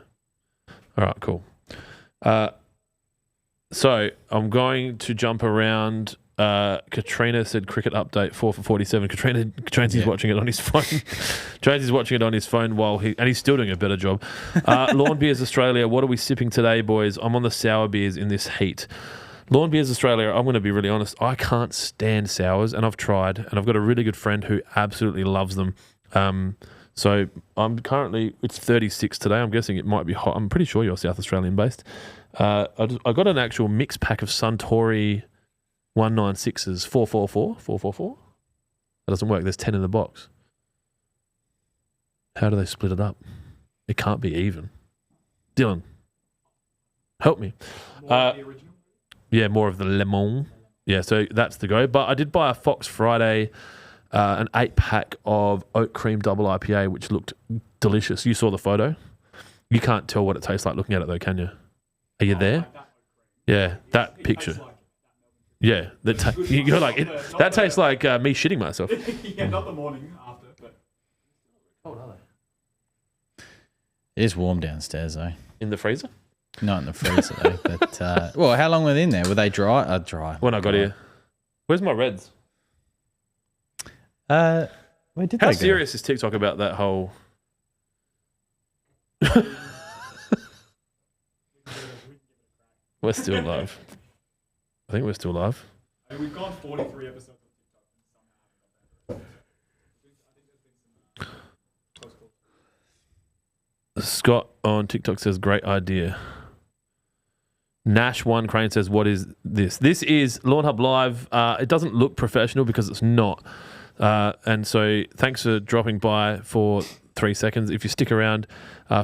All right, cool. So I'm going to jump around. Katrina said cricket update 4 for 47. Transy's watching it on his phone. Transy's watching it on his phone and he's still doing a better job. Lawn Beers Australia, what are we sipping today, boys? I'm on the sour beers in this heat. Lawn Beers Australia, I'm going to be really honest. I can't stand sours, and I've tried, and I've got a really good friend who absolutely loves them. So I'm currently, it's 36 today. I'm guessing it might be hot. I'm pretty sure you're South Australian based. I got an actual mix pack of Suntory 196s, 444. That doesn't work. There's 10 in the box. How do they split it up? It can't be even. Dylan, help me. More of the original. Yeah, more of the lemon. Yeah, so that's the go. But I did buy a Fox Friday, an 8-pack of oat cream double IPA, which looked delicious. You saw the photo. You can't tell what it tastes like looking at it, though, can you? Are you there? Yeah, that picture. Yeah, you're like that tastes like me shitting myself. Yeah, not the morning after, but Cold are they? It is warm downstairs, though. In the freezer? Not in the freezer, though. But, well, how long were they in there? Were they dry? Dry. When I got here. Where's my Reds? Where did How they go? serious is TikTok about that whole... We're still live. I think we're still live. I mean, we've gone 43 episodes of TikTok. Scott on TikTok says, great idea. Nash1 Crane says, what is this? This is Lawnhub Live. It doesn't look professional because it's not. And so thanks for dropping by for 3 seconds. If you stick around,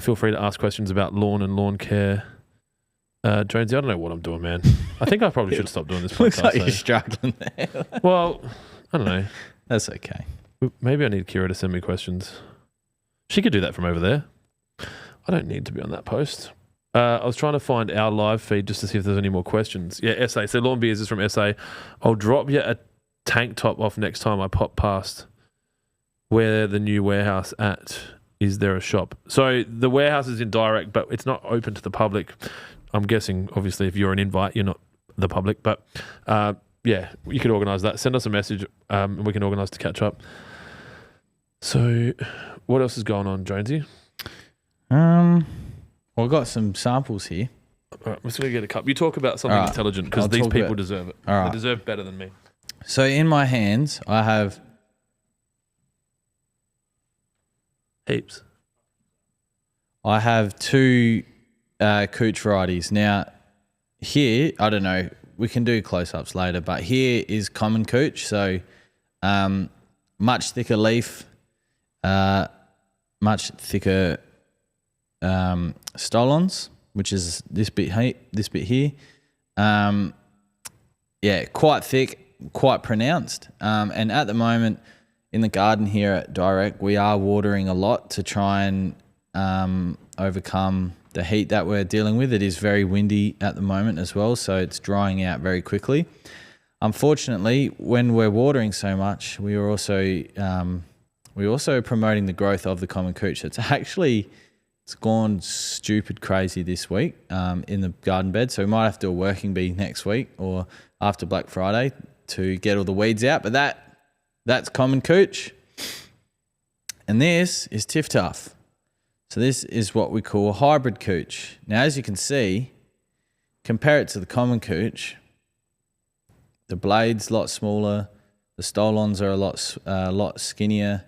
feel free to ask questions about lawn and lawn care. Jonesy, I don't know what I'm doing, man. I think I probably should stop doing this podcast. Looks like you're struggling there. Well, I don't know. That's okay. Maybe I need Kira to send me questions. She could do that from over there. I don't need to be on that post. I was trying to find our live feed just to see if there's any more questions. Yeah, SA. So Lawn Beers is from SA. I'll drop you a tank top off next time I pop past where the new warehouse at. Is there a shop? So the warehouse is in direct, but it's not open to the public. I'm guessing, obviously, if you're an invite, you're not the public. But yeah, you could organise that. Send us a message and we can organise to catch up. So what else is going on, Jonesy? Well, I've got some samples here. All right, I'm just going to get a cup. You talk about something All right. intelligent because I'll these talk people about- deserve it. All right. They deserve better than me. So in my hands, I have Heaps. I have two cooch varieties. Now, here, I don't know, we can do close-ups later, but here is common cooch. So much thicker leaf, much thicker stolons, which is this bit here. Yeah, quite thick, quite pronounced. And at the moment in the garden here at Direct, we are watering a lot to try and overcome the heat that we're dealing with. It is very windy at the moment as well, so it's drying out very quickly. Unfortunately, when we're watering so much, we're also promoting the growth of the common cooch. It's gone stupid crazy this week in the garden bed, so we might have to do a working bee next week or after Black Friday to get all the weeds out. But that's common cooch, and this is Tiff Tough. So this is what we call a hybrid cooch. Now, as you can see, compare it to the common cooch. The blade's a lot smaller. The stolons are a lot skinnier.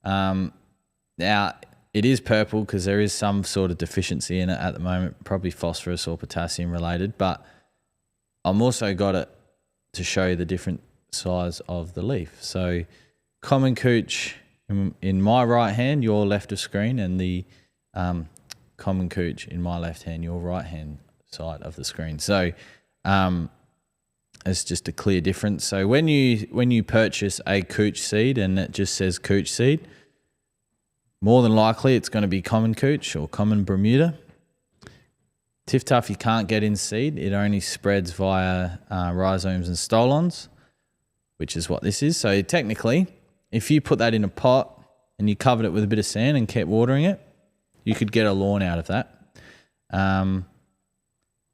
Now, it is purple because there is some sort of deficiency in it at the moment, probably phosphorus or potassium related. But I'm also got it to show you the different size of the leaf. So common cooch in my right hand, your left of screen, and the common cooch in my left hand, your right hand side of the screen. So it's just a clear difference. So when you purchase a cooch seed and it just says cooch seed, more than likely it's going to be common cooch or common Bermuda. Tiff Tuff you can't get in seed. It only spreads via rhizomes and stolons, which is what this is. So technically, if you put that in a pot and you covered it with a bit of sand and kept watering it, you could get a lawn out of that.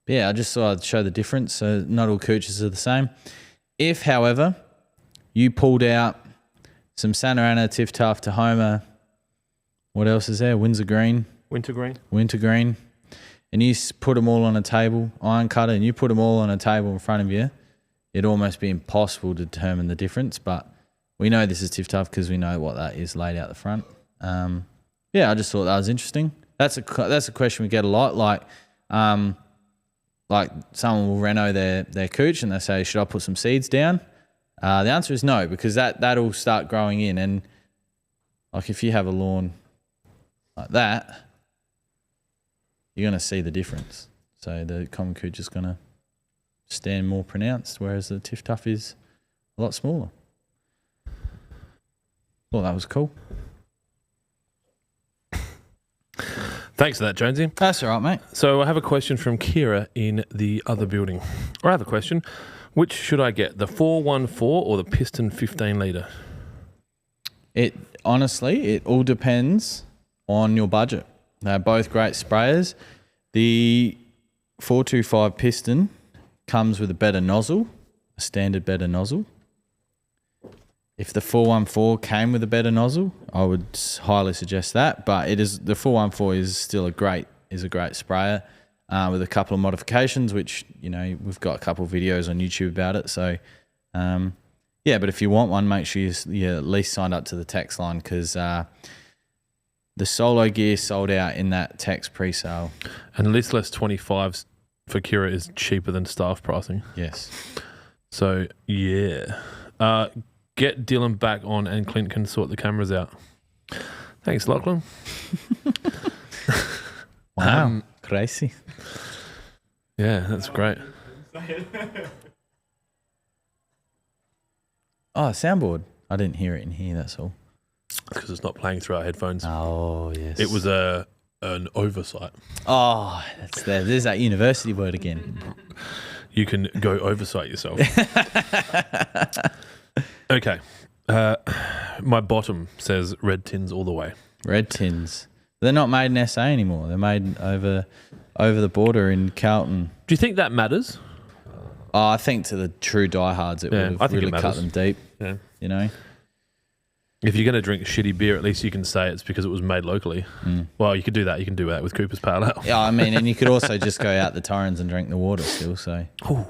Yeah, I just thought I'd show the difference. So not all cooches are the same. If, however, you pulled out some Santa Ana, Tiff Tuff, Tahoma, what else is there? Wintergreen, and you put them all on a table, iron cutter, and you put them all on a table in front of you, it'd almost be impossible to determine the difference. But we know this is Tiff Tuff because we know what that is laid out the front. Yeah, I just thought that was interesting. That's a question we get a lot. Like someone will reno their cooch and they say, should I put some seeds down? The answer is no, because that'll start growing in. And like if you have a lawn like that, you're going to see the difference. So the common cooch is going to stand more pronounced, whereas the Tiff Tuff is a lot smaller. Well, that was cool. Thanks for that, Jonesy. That's all right, mate. So I have a question from Kira in the other building. Or I have a question. Which should I get, the 414 or the Piston 15 litre? Honestly, it all depends on your budget. They're both great sprayers. The 425 Piston comes with a better nozzle, a standard better nozzle. If the 414 came with a better nozzle, I would highly suggest that. But the 414 is still a great sprayer with a couple of modifications, which we've got a couple of videos on YouTube about it. So yeah, but if you want one, make sure you at least signed up to the text line because the solo gear sold out in that text pre-sale. And Listless 25s for Kira is cheaper than staff pricing. Yes. So yeah. Get Dylan back on and Clint can sort the cameras out. Thanks, Lachlan. Wow. Crazy. Yeah, that's great. Oh, soundboard. I didn't hear it in here, that's all. Because it's not playing through our headphones. Oh, yes. It was an oversight. Oh, there's that university word again. You can go oversight yourself. Okay. My bottom says red tins all the way. Red tins. They're not made in SA anymore. They're made over the border in Carlton. Do you think that matters? Oh, I think to the true diehards, it would have really cut them deep. Yeah. If you're going to drink shitty beer, at least you can say it's because it was made locally. Mm. Well, you could do that. You can do that with Cooper's Pale Ale. Yeah, I mean, and you could also just go out the Torrens and drink the water still, so ooh.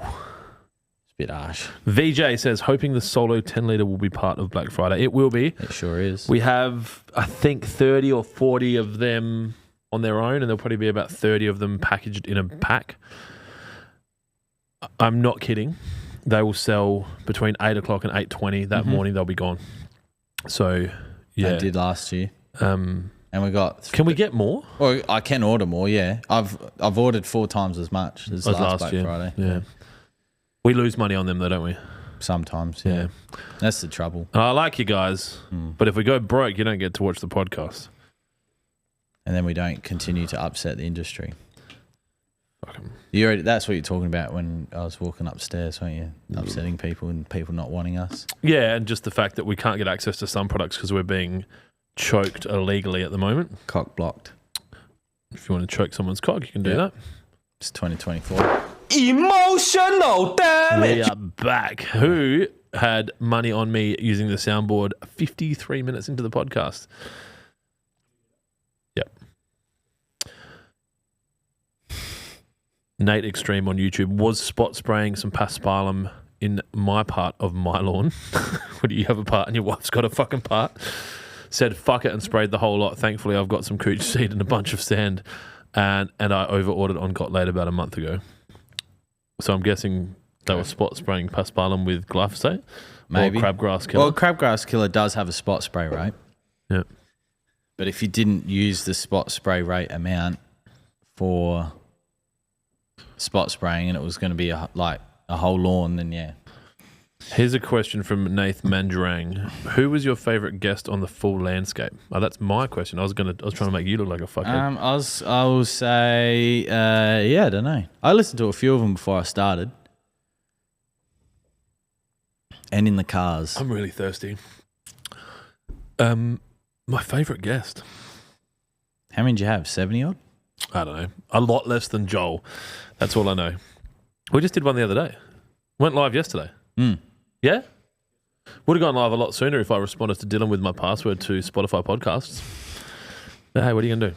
It's a bit harsh. VJ says, hoping the solo 10 litre will be part of Black Friday. It will be. It sure is. We have, I think, 30 or 40 of them on their own, and there'll probably be about 30 of them packaged in a pack. I'm not kidding. They will sell between 8 o'clock and 8:20 that morning. They'll be gone. So, yeah. They did last year. And we got... Can we get more? Well, I can order more, yeah. I've ordered 4 times as much as last Black Friday. Yeah. We lose money on them though, don't we? Sometimes, yeah. That's the trouble. I like you guys, but if we go broke, you don't get to watch the podcast. And then we don't continue to upset the industry. Fuck 'em. That's what you're talking about when I was walking upstairs, weren't you? Upsetting people and people not wanting us. Yeah, and just the fact that we can't get access to some products because we're being choked illegally at the moment. Cock blocked. If you want to choke someone's cock, you can do that. It's 2024. Emotional damage. We are back. Who had money on me using the soundboard 53 minutes into the podcast? Yep. Nate Extreme on YouTube was spot spraying some paspalum in my part of my lawn. What do you have a part and your wife's got a fucking part? Said fuck it and sprayed the whole lot. Thankfully, I've got some cooch seed and a bunch of sand, and I over-ordered on Got Laid about a month ago. So I'm guessing they were spot spraying paspalum with glyphosate? Maybe. Or crabgrass killer? Well, crabgrass killer does have a spot spray rate. Yeah. But if you didn't use the spot spray rate amount, for spot spraying and it was going to be a whole lawn, then yeah. Here's a question from Nath Mandrang. Who was your favourite guest on the full landscape? Oh, that's my question. I was trying to make you look like a fuckhead. I will say, I don't know. I listened to a few of them before I started. And in the cars. I'm really thirsty. My favourite guest. How many did you have? 70 odd? I don't know. A lot less than Joel. That's all I know. We just did one the other day. Went live yesterday. Yeah? Would have gone live a lot sooner if I responded to Dylan with my password to Spotify podcasts. But hey, what are you going to do?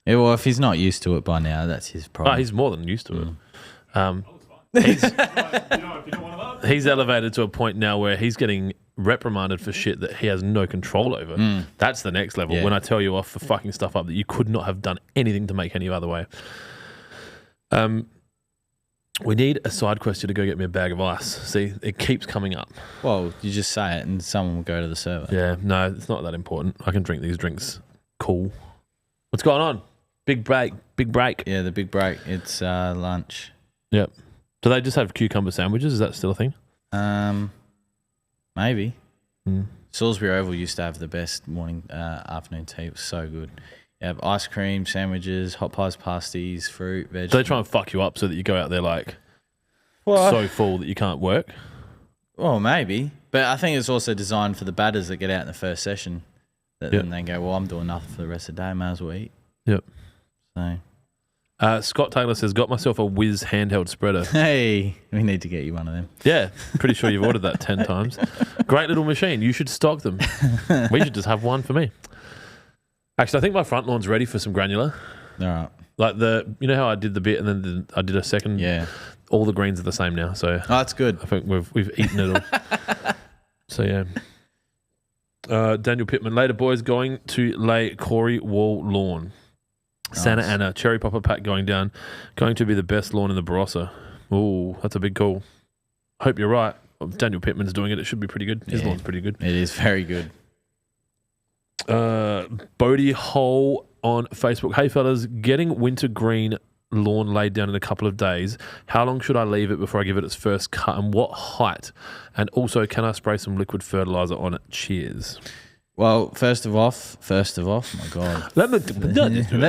Yeah, well, if he's not used to it by now, that's his problem. Oh, he's more than used to it. He's elevated to a point now where he's getting reprimanded for shit that he has no control over. That's the next level. Yeah. When I tell you off for fucking stuff up that you could not have done anything to make any other way. We need a side quest to go get me a bag of ice. See, it keeps coming up. Well, you just say it and someone will go to the server. Yeah, no, it's not that important. I can drink these drinks. Cool. What's going on? Big break. Yeah, the big break. It's lunch. Yep. Do they just have cucumber sandwiches? Is that still a thing? Maybe. Salisbury Oval used to have the best afternoon tea. It was so good. You have ice cream, sandwiches, hot pies, pasties, fruit, veg. Do they try and fuck you up so that you go out there like so full that you can't work? Well, maybe. But I think it's also designed for the batters that get out in the first session. Then they go, well, I'm doing nothing for the rest of the day. May as well eat. Yep. So. Scott Taylor says, got myself a Whiz handheld spreader. Hey, we need to get you one of them. Yeah, pretty sure you've ordered that 10 times. Great little machine. You should stock them. We should just have one for me. Actually, I think my front lawn's ready for some granular. All right. Like you know how I did the bit and then I did a second? Yeah. All the greens are the same now. So that's good. I think we've eaten it all. So yeah. Daniel Pittman, later boys, going to lay Corey Wall lawn. Santa Ana, cherry popper pack going down. Going to be the best lawn in the Barossa. Ooh, that's a big call. Hope you're right. Daniel Pittman's doing it. It should be pretty good. His lawn's pretty good. It is very good. Bodie Hole on Facebook. Hey fellas, getting winter green lawn laid down in a couple of days. How long should I leave it before I give it its first cut, and what height? And also, can I spray some liquid fertilizer on it? Cheers. Well, first of all, my God. Let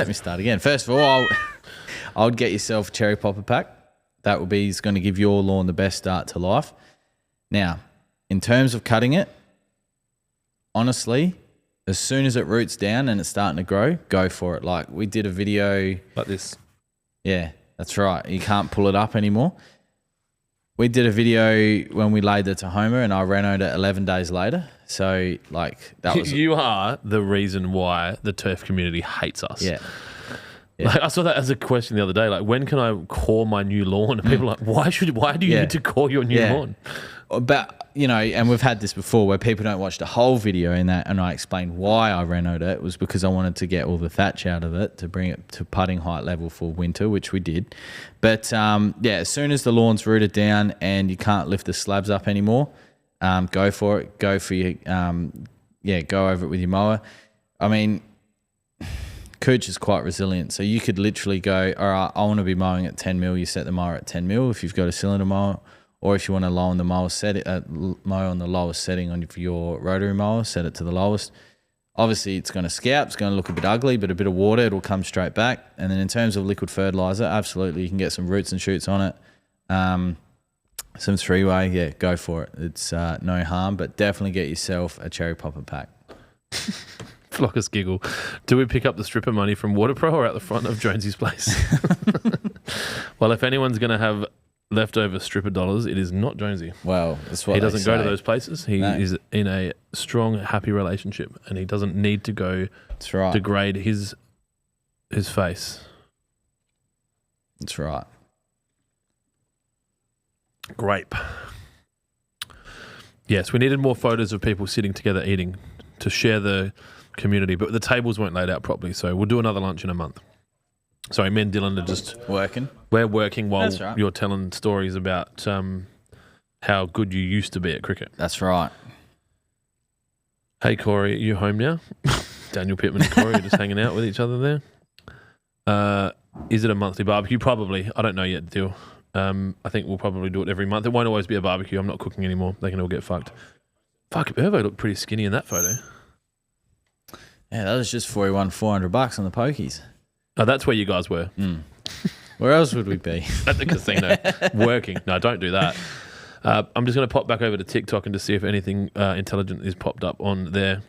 me start again. First of all, I would get yourself a cherry popper pack. That would be going to give your lawn the best start to life. Now, in terms of cutting it, honestly, as soon as it roots down and it's starting to grow, go for it. Like we did a video. Like this. Yeah, that's right. You can't pull it up anymore. We did a video when we laid the Tahoma and I renoed it 11 days later. So like that was... You are the reason why the turf community hates us. Yeah. Like, I saw that as a question the other day. Like, when can I call my new lawn? And people are like, why do you need to call your new lawn? But, you know, and we've had this before where people don't watch the whole video in that, and I explained why I renoed it. It was because I wanted to get all the thatch out of it to bring it to putting height level for winter, which we did. But, as soon as the lawn's rooted down and you can't lift the slabs up anymore, go for it. Go for your, go over it with your mower. I mean... Cooch is quite resilient, so you could literally go, all right, I want to be mowing at 10 mil. You set the mower at 10 mil if you've got a cylinder mower, or if you want to low on the mower, mow on the lowest setting on your rotary mower, set it to the lowest. Obviously, it's going to scalp, it's going to look a bit ugly, but a bit of water, it'll come straight back. And then in terms of liquid fertilizer, absolutely, you can get some roots and shoots on it. Some three-way, go for it. It's no harm, but definitely get yourself a cherry popper pack. Flockers giggle. Do we pick up the stripper money from WaterPro or out the front of Jonesy's place? Well, if anyone's going to have leftover stripper dollars, it is not Jonesy. Well, that's what he doesn't go to those places. He is in a strong, happy relationship, and he doesn't need to go degrade his face. That's right. Grape. Yes, we needed more photos of people sitting together eating to share the community, but the tables weren't laid out properly, so we'll do another lunch in a month. Sorry, me and Dylan are just working. We're working while you're telling stories about how good you used to be at cricket. That's right. Hey Corey, are you home now? Daniel Pittman and Corey are just hanging out with each other there. Is it a monthly barbecue? Probably. I don't know yet, Deal. I think we'll probably do it every month. It won't always be a barbecue. I'm not cooking anymore. They can all get fucked. Fuck, Irvo looked pretty skinny in that photo. Yeah, that was just before he won $400 on the pokies. Oh, that's where you guys were. Where else would we be? At the casino, working. No, don't do that. I'm just going to pop back over to TikTok and to see if anything intelligent is popped up on there.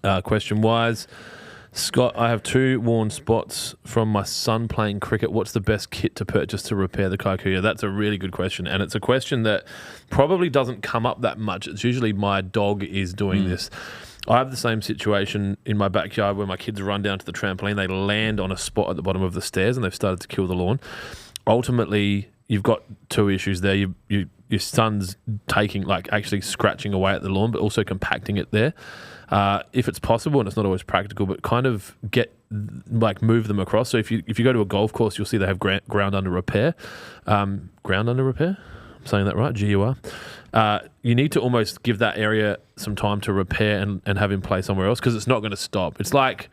Question-wise, Scott, I have 2 worn spots from my son playing cricket. What's the best kit to purchase to repair the kikuyu? That's a really good question, and it's a question that probably doesn't come up that much. It's usually my dog is doing this. I have the same situation in my backyard where my kids run down to the trampoline. They land on a spot at the bottom of the stairs and they've started to kill the lawn. Ultimately, you've got 2 issues there. Your son's taking, actually scratching away at the lawn, but also compacting it there. If it's possible, and it's not always practical, but kind of move them across. So if you go to a golf course, you'll see they have ground under repair. Ground under repair? I'm saying that right, GUR. You need to almost give that area some time to repair and have him play somewhere else because it's not going to stop. It's like,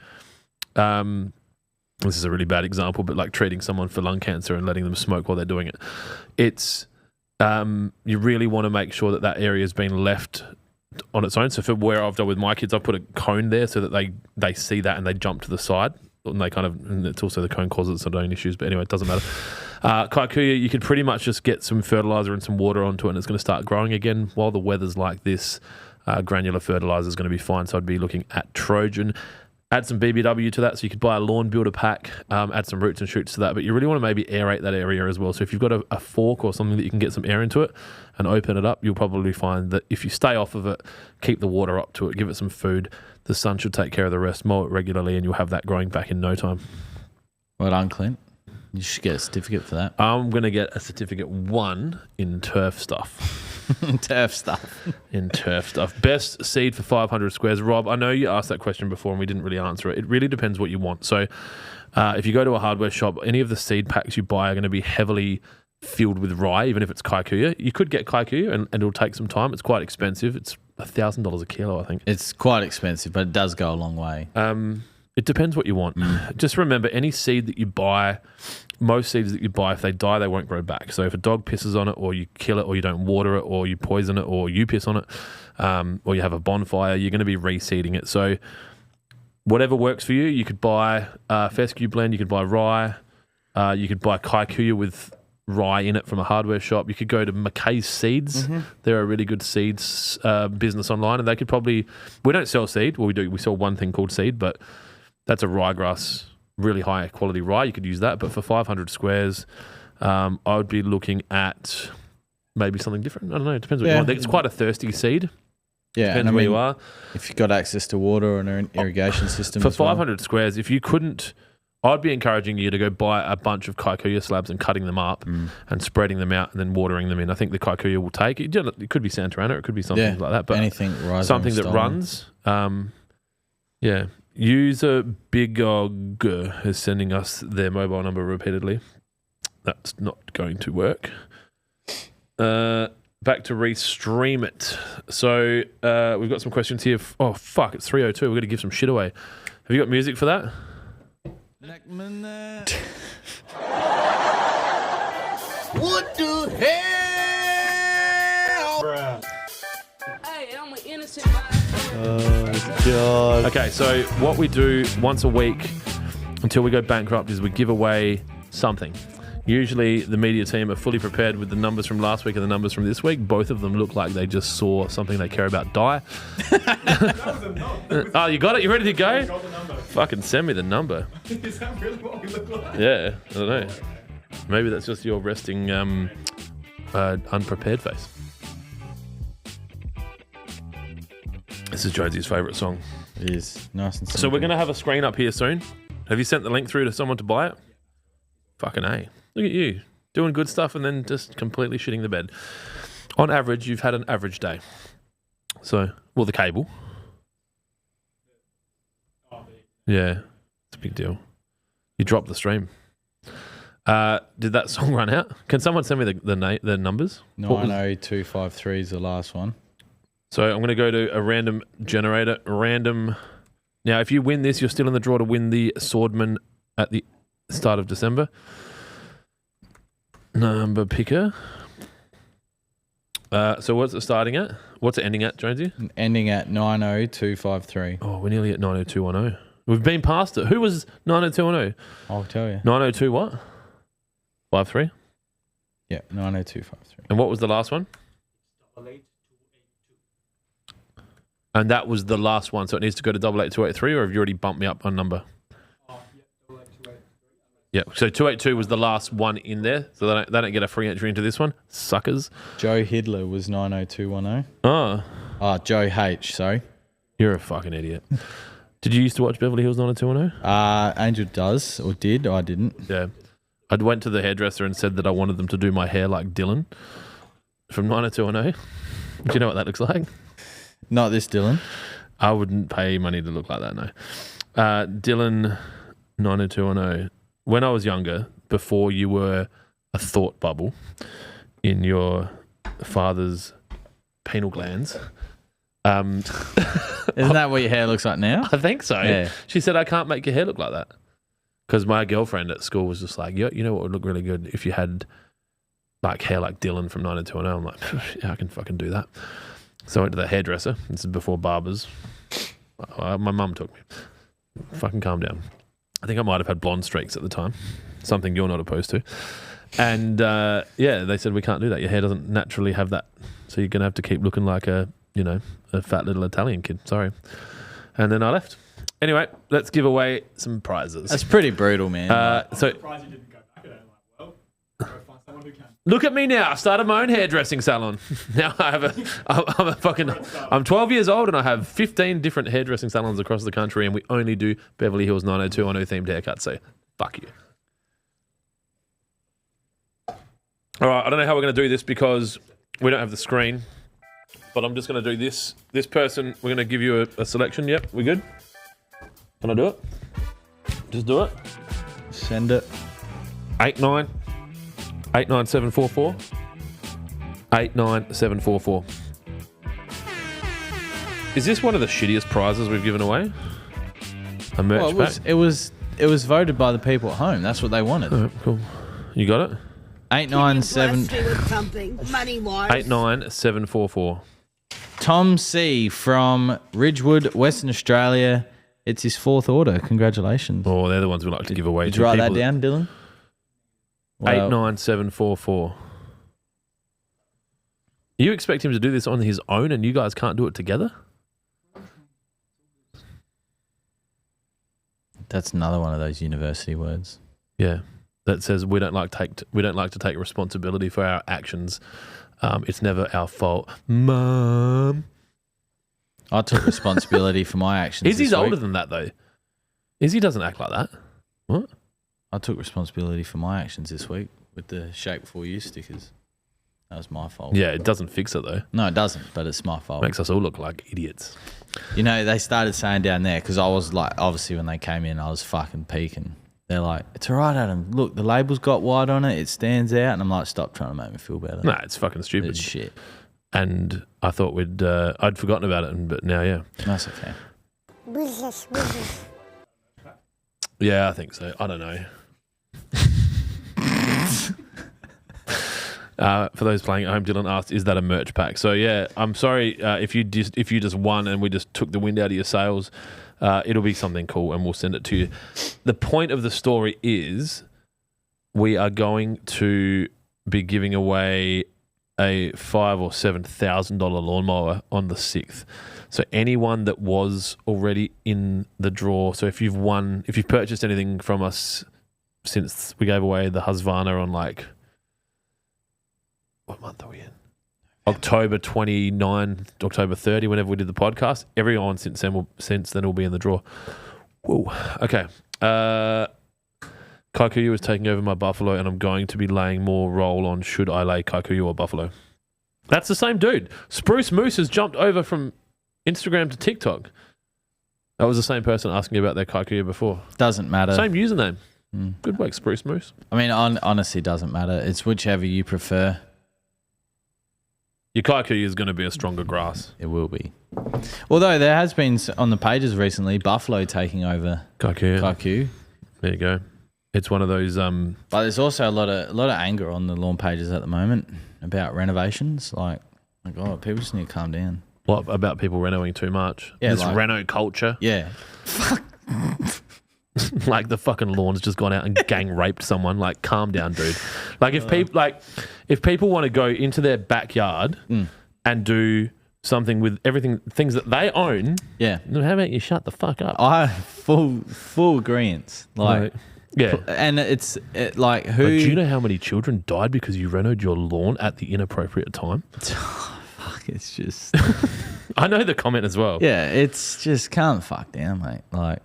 this is a really bad example, but like treating someone for lung cancer and letting them smoke while they're doing it. It's, you really want to make sure that area has been left on its own. So for where I've done with my kids, I've put a cone there so that they see that and they jump to the side. And and it's also the cone causes its own issues, but anyway, it doesn't matter. Kikuyu, you could pretty much just get some fertilizer and some water onto it and it's going to start growing again. While the weather's like this, granular fertilizer is going to be fine. So I'd be looking at Trojan. Add some BBW to that, so you could buy a lawn builder pack, add some roots and shoots to that, but you really want to maybe aerate that area as well. So if you've got a fork or something that you can get some air into it and open it up, you'll probably find that if you stay off of it, keep the water up to it, give it some food, the sun should take care of the rest, mow it regularly, and you'll have that growing back in no time. Well done, Clint. You should get a certificate for that. I'm going to get a certificate 1 in turf stuff. Turf stuff. In turf stuff. Best seed for 500 squares. Rob, I know you asked that question before and we didn't really answer it. It really depends what you want. So if you go to a hardware shop, any of the seed packs you buy are going to be heavily filled with rye, even if it's kikuyu. You could get kikuyu and it'll take some time. It's quite expensive. It's $1,000 a kilo, I think. It's quite expensive, but it does go a long way. It depends what you want. Just remember, any seed that you buy, most seeds that you buy, if they die, they won't grow back. So if a dog pisses on it, or you kill it, or you don't water it, or you poison it, or you piss on it, or you have a bonfire, you're going to be reseeding it. So whatever works for you, you could buy fescue blend, you could buy rye, you could buy kikuyu with rye in it from a hardware shop. You could go to McKay's Seeds. They're a really good seeds business online, and they could probably... We don't sell seed. Well, we do. We sell one thing called seed, but that's a ryegrass, really high quality rye. You could use that. But for 500 squares, I would be looking at maybe something different. I don't know. It depends what you want. It's quite a thirsty seed. Yeah, depends where you are. If you've got access to water and an irrigation system For as well. 500 squares, if you couldn't... I'd be encouraging you to go buy a bunch of kikuyu slabs and cutting them up and spreading them out and then watering them in. I think the kikuyu will take it. It could be Santarana, it could be something like that, but anything something that runs. User Bigog is sending us their mobile number repeatedly. That's not going to work. Back to restream it. So we've got some questions here. Oh fuck! It's 3:02. We're going to give some shit away. Have you got music for that? What the hell? Bruh. Hey, I'm an innocent. Oh, God. Okay, so what we do once a week until we go bankrupt is we give away something. Usually the media team are fully prepared with the numbers from last week and the numbers from this week. Both of them look like they just saw something they care about die. Oh, you got it? You ready to go? Got the number. Fucking send me the number. Is that really what we look like? Yeah, I don't know. Maybe that's just your resting unprepared face. This is Jonesy's favourite song. It is nice and simple. So we're going to have a screen up here soon. Have you sent the link through to someone to buy it? Fucking A. Look at you. Doing good stuff and then just completely shitting the bed. On average, you've had an average day. So, well, the cable. Yeah, it's a big deal. You dropped the stream. Did that song run out? Can someone send me the numbers? 90253 is the last one. So I'm going to go to a random generator. Random. Now, if you win this, you're still in the draw to win the Swordman at the start of December. Number picker. So what's it starting at? What's it ending at, Jonesy? Ending at 90253. Oh, we're nearly at 90210. We've been past it. Who was 90210? I'll tell you. 902 what? 53? Yeah, 90253. And what was the last one? And that was the last one, so it needs to go to 88283, or have you already bumped me up on number? Yeah, so 282 was the last one in there, so they don't get a free entry into this one. Suckers. Joe Hidler was 90210. Oh, Oh, Joe H, sorry. you're a fucking idiot. Did you used to watch Beverly Hills 90210? Angel does, or did. I didn't. Yeah. I went to the hairdresser and said that I wanted them to do my hair like Dylan from 90210. Do you know what that looks like? Not this Dylan. I wouldn't pay money to look like that, no. Dylan 90210. When I was younger, before you were a thought bubble in your father's penal glands. Isn't that what your hair looks like now? I think so. Yeah. She said, I can't make your hair look like that. Because my girlfriend at school was just like, you know what would look really good if you had like hair like Dylan from 90210. I'm like, yeah, I can fucking do that. So I went to the hairdresser. This is before barbers. My mum took me. Fucking calm down. I think I might have had blonde streaks at the time. Something you're not opposed to. And yeah, they said, we can't do that. Your hair doesn't naturally have that. So you're going to have to keep looking like a fat little Italian kid. Sorry. And then I left. Anyway, let's give away some prizes. That's pretty brutal, man. So Surprised you didn't go back at it. Like, well, go find someone who can. look at me now. I started my own hairdressing salon. Now I have I'm 12 years old and I have 15 different hairdressing salons across the country, and we only do Beverly Hills 90210 themed haircuts. So fuck you. All right, I don't know how we're going to do this because we don't have the screen, but I'm just going to do this. This person, we're going to give you a selection. Yep, we good? Can I do it? Just do it. Send it. 89744. 89744. Is this one of the shittiest prizes we've given away? A merch Well, pack? it was voted by the people at home. That's what they wanted. All right, cool. You got it? 897. Bless me with something, money-wise. 89744. Tom C from Ridgewood, Western Australia. It's his fourth order. Congratulations. Oh, they're the ones we like to give away. Did to you write that people. down, Dylan? Well, 89744. You expect him to do this on his own and you guys can't do it together? That's another one of those university words. Yeah. That says we don't like to take responsibility for our actions. It's never our fault. Mum. I took responsibility for my actions. Izzy's this week. older than that though. Izzy doesn't act like that. What? I took responsibility for my actions this week with the Shake Before You stickers. That was my fault. Yeah, it doesn't fix it though. No, it doesn't, but it's my fault. Makes us all look like idiots. You know, they started saying down there, because I was like, obviously when they came in, I was fucking peeking. They're like, it's all right, Adam. Look, the label's got white on it. It stands out. And I'm like, stop trying to make me feel better. Nah, it's fucking stupid. It's shit. And I thought I'd forgotten about it, but now, yeah. That's okay. Yeah, I think so. I don't know. For those playing at home, Dylan asked, "Is that a merch pack?" So yeah, I'm sorry if you just won and we just took the wind out of your sails. It'll be something cool, and we'll send it to you. The point of the story is we are going to be giving away a $5,000 or $7,000 lawnmower on the 6th. So anyone that was already in the draw. So if you've purchased anything from us since we gave away the Husqvarna on what month are we in? October 29, October 30, whenever we did the podcast. Everyone since then will be in the draw. Whoa. Okay. Kikuyu is taking over my buffalo, and I'm going to be laying more roll on should I lay Kikuyu or buffalo. That's the same dude. Spruce Moose has jumped over from Instagram to TikTok. That was the same person asking about their Kikuyu before. Doesn't matter. Same username. Good work, Spruce Moose. I mean, honestly, doesn't matter. It's whichever you prefer. Your Kikuyu is going to be a stronger grass. It will be. Although there has been on the pages recently, buffalo taking over Kikuyu. Kikuyu. There you go. It's one of those. But there's also a lot of anger on the lawn pages at the moment about renovations. Like oh, people just need to calm down. What about people renoing too much? Yeah, this like- reno culture. Yeah. Like the fucking lawn's just gone out and gang raped someone. Like, calm down, dude. Like if people want to go into their backyard and do something with things that they own. Yeah. How about you shut the fuck up? I full agreement. Like, yeah. and like who? But do you know how many children died because you renoed your lawn at the inappropriate time? Fuck, it's just. I know the comment as well. Yeah, it's just calm the fuck down, mate. Like.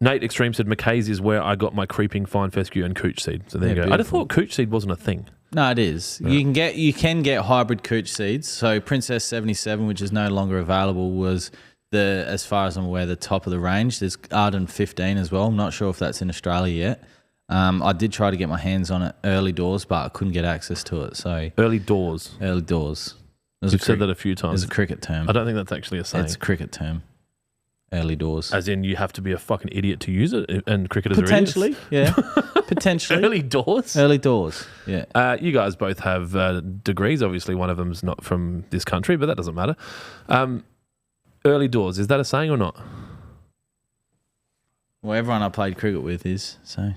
Nate Extreme said McKay's is where I got my creeping fine fescue and cooch seed. So there you go. Beautiful. I just thought cooch seed wasn't a thing. No, it is. Yeah. You can get hybrid cooch seeds. So Princess 77, which is no longer available, was as far as I'm aware, the top of the range. There's Arden 15 as well. I'm not sure if that's in Australia yet. I did try to get my hands on it early doors, but I couldn't get access to it. So early doors. You've said that a few times. It's a cricket term. I don't think that's actually a saying. It's a cricket term. Early doors. As in you have to be a fucking idiot to use it, and cricketers Potentially, are idiots? yeah. Potentially. Early doors? Early doors, yeah. You guys both have degrees. Obviously, one of them's not from this country, but that doesn't matter. Early doors, is that a saying or not? Well, everyone I played cricket with is, so.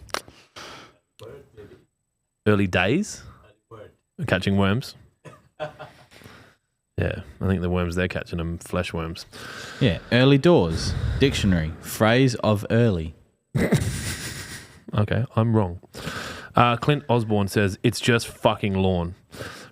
Early days? Catching worms? Yeah, I think the worms they're catching them, flesh worms. Yeah, early doors, dictionary, phrase of early. Okay, I'm wrong. Clint Osborne says, it's just fucking lawn.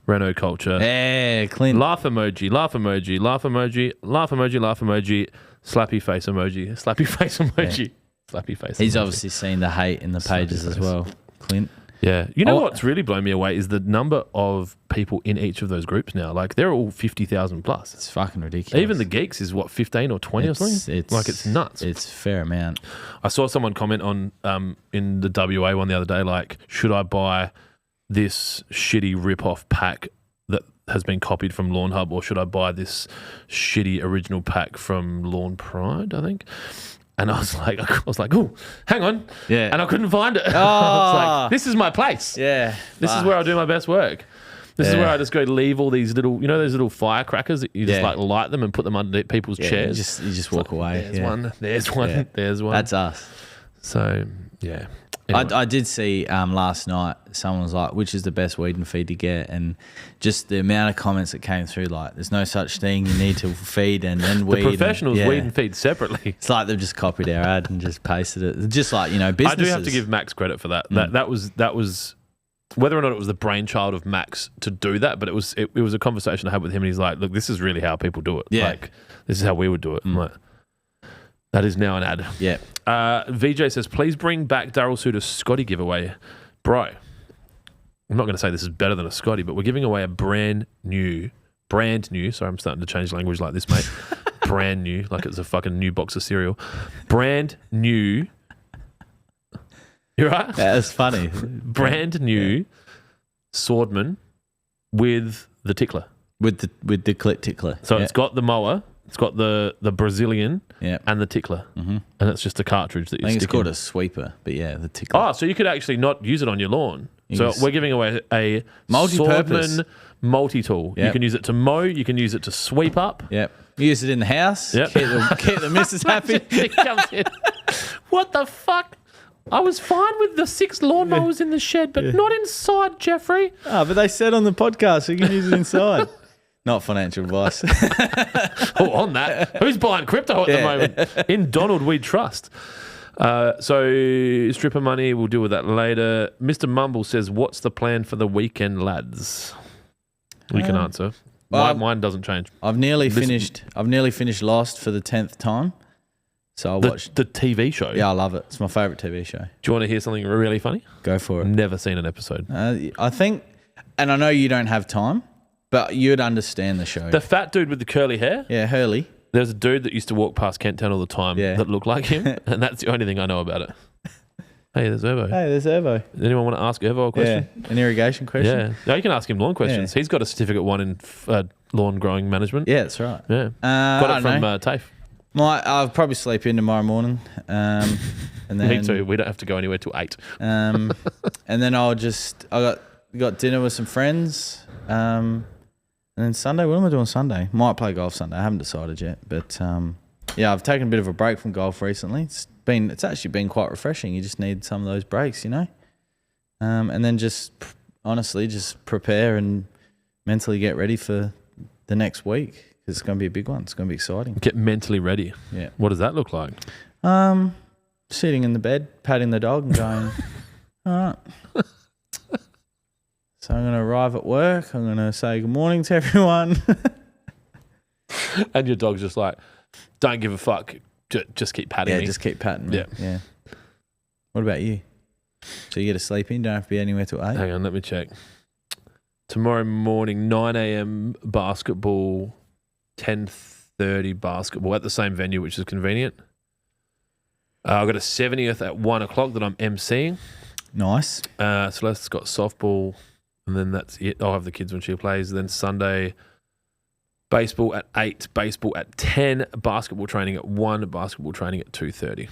Reno culture. Yeah, Clint. Laugh emoji, laugh emoji, laugh emoji, laugh emoji, laugh emoji, slappy face emoji, slappy face emoji, slappy face He's emoji. Obviously seen the hate in the pages as well, Clint. Yeah. You know what's really blown me away is the number of people in each of those groups now. Like, they're all 50,000 plus. It's fucking ridiculous. Even the geeks is, 15 or 20 or something? It's nuts. It's a fair amount. I saw someone comment on in the WA one the other day, like, should I buy this shitty rip-off pack that has been copied from Lawnhub, or should I buy this shitty original pack from Lawn Pride, I think? And I was like, oh, hang on. Yeah. And I couldn't find it. Oh. I was like, this is my place. Yeah. This is where I do my best work. This is where I just go leave all these little, those little firecrackers that you just like light them and put them under people's chairs. You just walk away. There's one. There's one. Yeah. There's one. That's us. So, yeah. Anyway. I did see last night someone was like, which is the best weed and feed to get? And just the amount of comments that came through, like, there's no such thing. You need to feed and then weed. The professionals weed and feed separately. It's like they've just copied our ad and just pasted it. Just like, businesses. I do have to give Max credit for that. That was whether or not it was the brainchild of Max to do that, but it was a conversation I had with him, and he's like, look, this is really how people do it. Yeah. Like, this is how we would do it. I'm like, that is now an ad. Yeah. VJ says, please bring back Daryl Suter's Scotty giveaway. Bro, I'm not going to say this is better than a Scotty, but we're giving away a brand new, sorry, I'm starting to change language like this, mate. Brand new, like it's a fucking new box of cereal. Brand new. You right? Yeah, that's funny. Brand new Swordman with the tickler. With the clit tickler. So it's got the mower, it's got the Brazilian and the tickler. Mm-hmm. And it's just a cartridge that you stick in. I think it's called a sweeper, but yeah, the tickler. Oh, so you could actually not use it on your lawn. So we're giving away a multi-purpose Swordman multi-tool. Yep. You can use it to mow, you can use it to sweep up. Yep. Use it in the house. Yep. Keep the missus happy. She comes in. What the fuck? I was fine with the 6 lawnmowers in the shed, but not inside, Jeffrey. Oh, but they said on the podcast you can use it inside. Not financial advice. Oh, on that. Who's buying crypto at the moment? In Donald, we trust. So, stripper money, we'll deal with that later. Mr. Mumble says, what's the plan for the weekend, lads? We can answer. Mine doesn't change. I've nearly finished Lost for the 10th time. So I watched the TV show. Yeah, I love it. It's my favourite TV show. Do you want to hear something really funny? Go for it. Never seen an episode. I think, and I know you don't have time, but you'd understand the show. The fat dude with the curly hair? Yeah, Hurley. There's a dude that used to walk past Kent Town all the time that looked like him, and that's the only thing I know about it. Hey, there's Ervo. Does anyone want to ask Ervo a question? Yeah, an irrigation question? Yeah. No, you can ask him lawn questions. Yeah. He's got a certificate 1 in lawn growing management. Yeah, that's right. Yeah. Got it from TAFE. I'll probably sleep in tomorrow morning. And then, Me too. We don't have to go anywhere till 8. and then I got dinner with some friends. And then Sunday, what am I doing Sunday? Might play golf Sunday. I haven't decided yet. But yeah, I've taken a bit of a break from golf recently. It's actually been quite refreshing. You just need some of those breaks, you know? And then honestly, just prepare and mentally get ready for the next week. Because it's going to be a big one. It's going to be exciting. Get mentally ready. Yeah. What does that look like? Sitting in the bed, patting the dog and going, all right. So I'm going to arrive at work. I'm going to say good morning to everyone. And your dog's just like, don't give a fuck. Just keep patting me. Yeah, just keep patting me. Yeah. What about you? So you get to sleep in, don't have to be anywhere till 8? Hang on, let me check. Tomorrow morning, 9 a.m. basketball, 10:30 basketball at the same venue, which is convenient. I've got a 70th at 1 o'clock that I'm emceeing. Nice. Celeste's got softball, and then that's it. I'll have the kids when she plays. Then Sunday, baseball at 8, baseball at 10, basketball training at 1, basketball training at 2:30.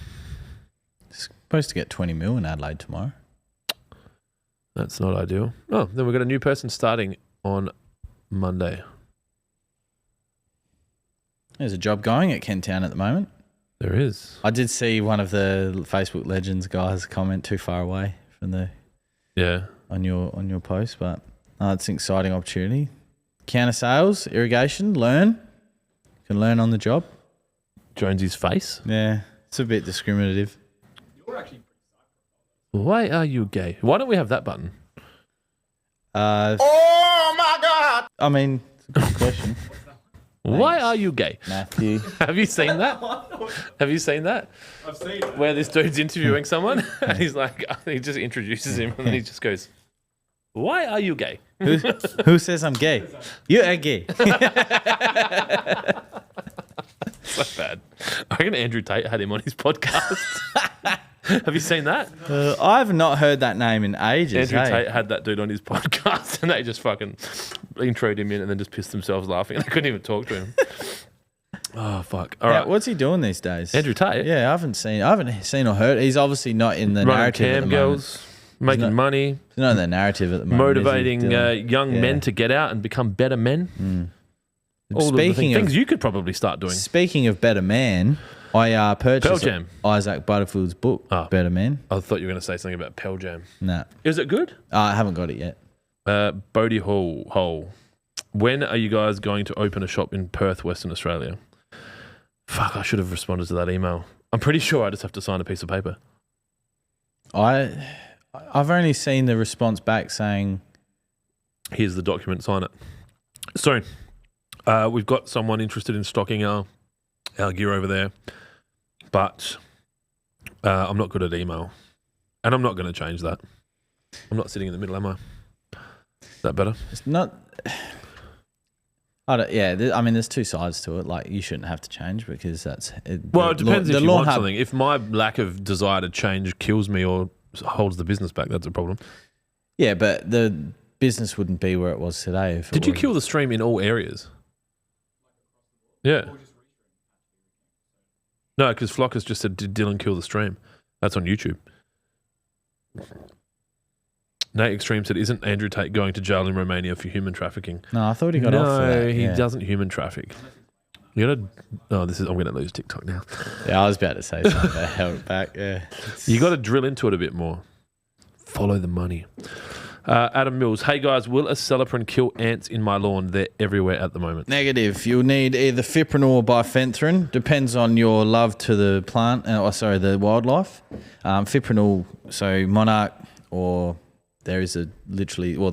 Supposed to get 20 mil in Adelaide tomorrow. That's not ideal. Oh, then we've got a new person starting on Monday. There's a job going at Kent Town at the moment. There is. I did see one of the Facebook Legends guys comment too far away from on your post, but it's an exciting opportunity. Counter sales, irrigation, learn. You can learn on the job. Jonesy's face. Yeah, it's a bit discriminative. You're actually Why are you gay? Why don't we have that button? Oh my God! I mean, it's a good question. Why are you gay? Matthew. Have you seen that? Have you seen that? I've seen it. Where this dude's interviewing someone and he's like, he just introduces him and then he just goes, why are you gay? Who says I'm gay? You are gay. So bad. I reckon Andrew Tate had him on his podcast. Have you seen that? I've not heard that name in ages. Andrew Tate had that dude on his podcast and they just fucking introed him in and then just pissed themselves laughing and they couldn't even talk to him. Oh, fuck. All right. What's he doing these days? Andrew Tate? Yeah, I haven't seen or heard. He's obviously not in the Running narrative at cam the moment. girls, making money, He's not in the narrative at the moment. motivating young men to get out and become better men. All of the things you could probably start doing. Speaking of better man, I purchased Pearl Jam. Isaac Butterfield's book, Better Man. I thought you were going to say something about Pearl Jam. Nah. Is it good? I haven't got it yet. Bodie Hole. When are you guys going to open a shop in Perth, Western Australia? Fuck, I should have responded to that email. I'm pretty sure I just have to sign a piece of paper. I've only seen the response back saying, here's the document, sign it. So, we've got someone interested in stocking our gear over there, but I'm not good at email, and I'm not going to change that. I'm not sitting in the middle, am I? Is that better? it's not... there's two sides to it. Like, you shouldn't have to change because that's... It depends if you want something. If my lack of desire to change kills me or holds the business back, that's a problem. Yeah, but the business wouldn't be where it was today. Did you kill the stream in all areas? Yeah. No, because Flockers just said, did Dylan kill the stream? That's on YouTube. Nate Extreme said, isn't Andrew Tate going to jail in Romania for human trafficking? No, I thought he got off for that. No, he doesn't human traffic. I'm going to lose TikTok now. Yeah, I was about to say something. I held it back. Yeah. You got to drill into it a bit more. Follow the money. Adam Mills, hey guys, will a Celiprin kill ants in my lawn? They're everywhere at the moment. Negative. You'll need either fipronil or bifenthrin. Depends on your love to the plant, the wildlife. Fipronil, so Monarch, or there is the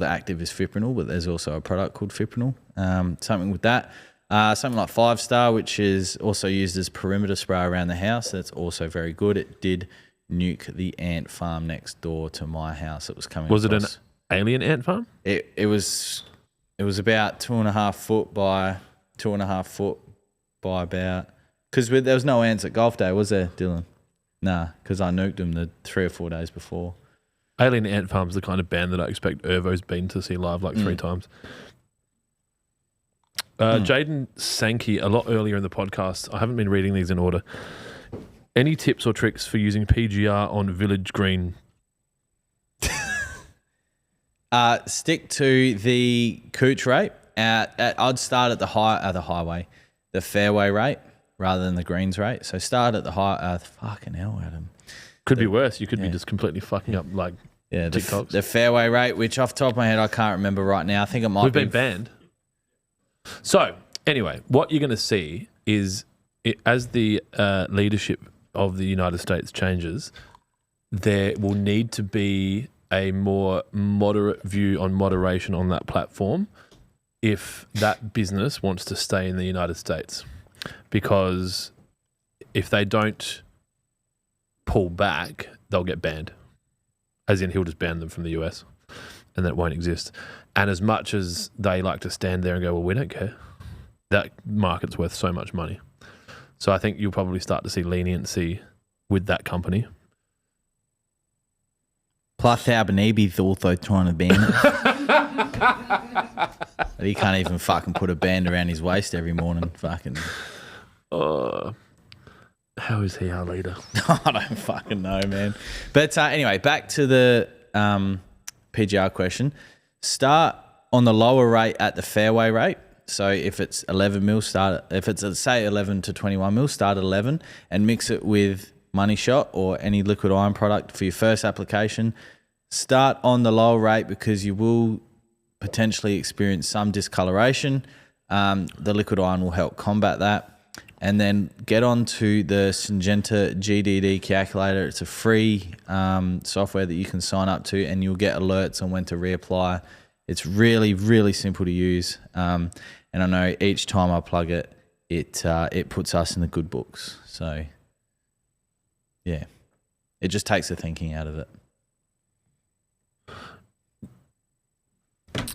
active is fipronil, but there's also a product called fipronil. Something with that. Something like 5 Star, which is also used as perimeter spray around the house. That's also very good. It did nuke the ant farm next door to my house. It was coming. Was it an alien ant farm? It was about 2.5 foot by 2.5 foot by about, because there was no ants at golf day, was there, Dylan? Nah, because I nuked them the 3 or 4 days before. Alien Ant Farm's the kind of band that I expect Irvo's been to see live like 3 times. Jaden Sankey, a lot earlier in the podcast, I haven't been reading these in order. Any tips or tricks for using PGR on village green? Stick to the cooch rate. I'd start at the fairway rate rather than the greens rate. So start at the high. Fucking hell, Adam. Could be worse. You could be just completely fucking up like TikToks. The fairway rate, which off the top of my head I can't remember right now. I think it might We've been banned. So anyway, what you're going to see is as the leadership of the United States changes, there will need to be a more moderate view on moderation on that platform if that business wants to stay in the United States. Because if they don't pull back, they'll get banned. As in, he'll just ban them from the US and that won't exist. And as much as they like to stand there and go, well, we don't care, that market's worth so much money. So I think you'll probably start to see leniency with that company. Plus, Albanibi's also trying to ban it. But he can't even fucking put a band around his waist every morning. Fucking. How is he our leader? I don't fucking know, man. But anyway, back to the PGR question. Start on the lower rate at the fairway rate. So if it's 11 mil, if it's say 11 to 21 mil, start at 11 and mix it with Money Shot or any liquid iron product for your first application. Start on the lower rate because you will potentially experience some discoloration. The liquid iron will help combat that. And then get onto the Syngenta GDD calculator. It's a free software that you can sign up to, and you'll get alerts on when to reapply. It's really, really simple to use. And I know each time I plug it, it puts us in the good books. So, yeah, it just takes the thinking out of it.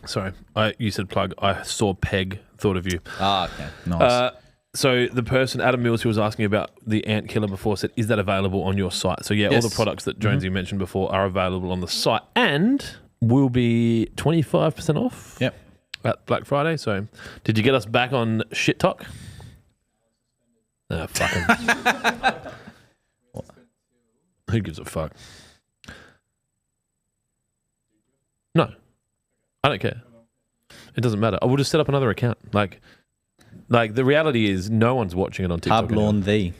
Sorry, you said plug. I saw Peg, thought of you. Ah, okay, nice. So the person, Adam Mills, who was asking about the ant killer before, said, is that available on your site? So yeah, Yes. all the products that Jonesy mentioned before are available on the site and will be 25% off Yep. at Black Friday. So did you get us back on shit talk? Fucking. Who gives a fuck? No, I don't care. It doesn't matter. I will just set up another account. Like the reality is, no one's watching it on TikTok. Hub Lawn thee.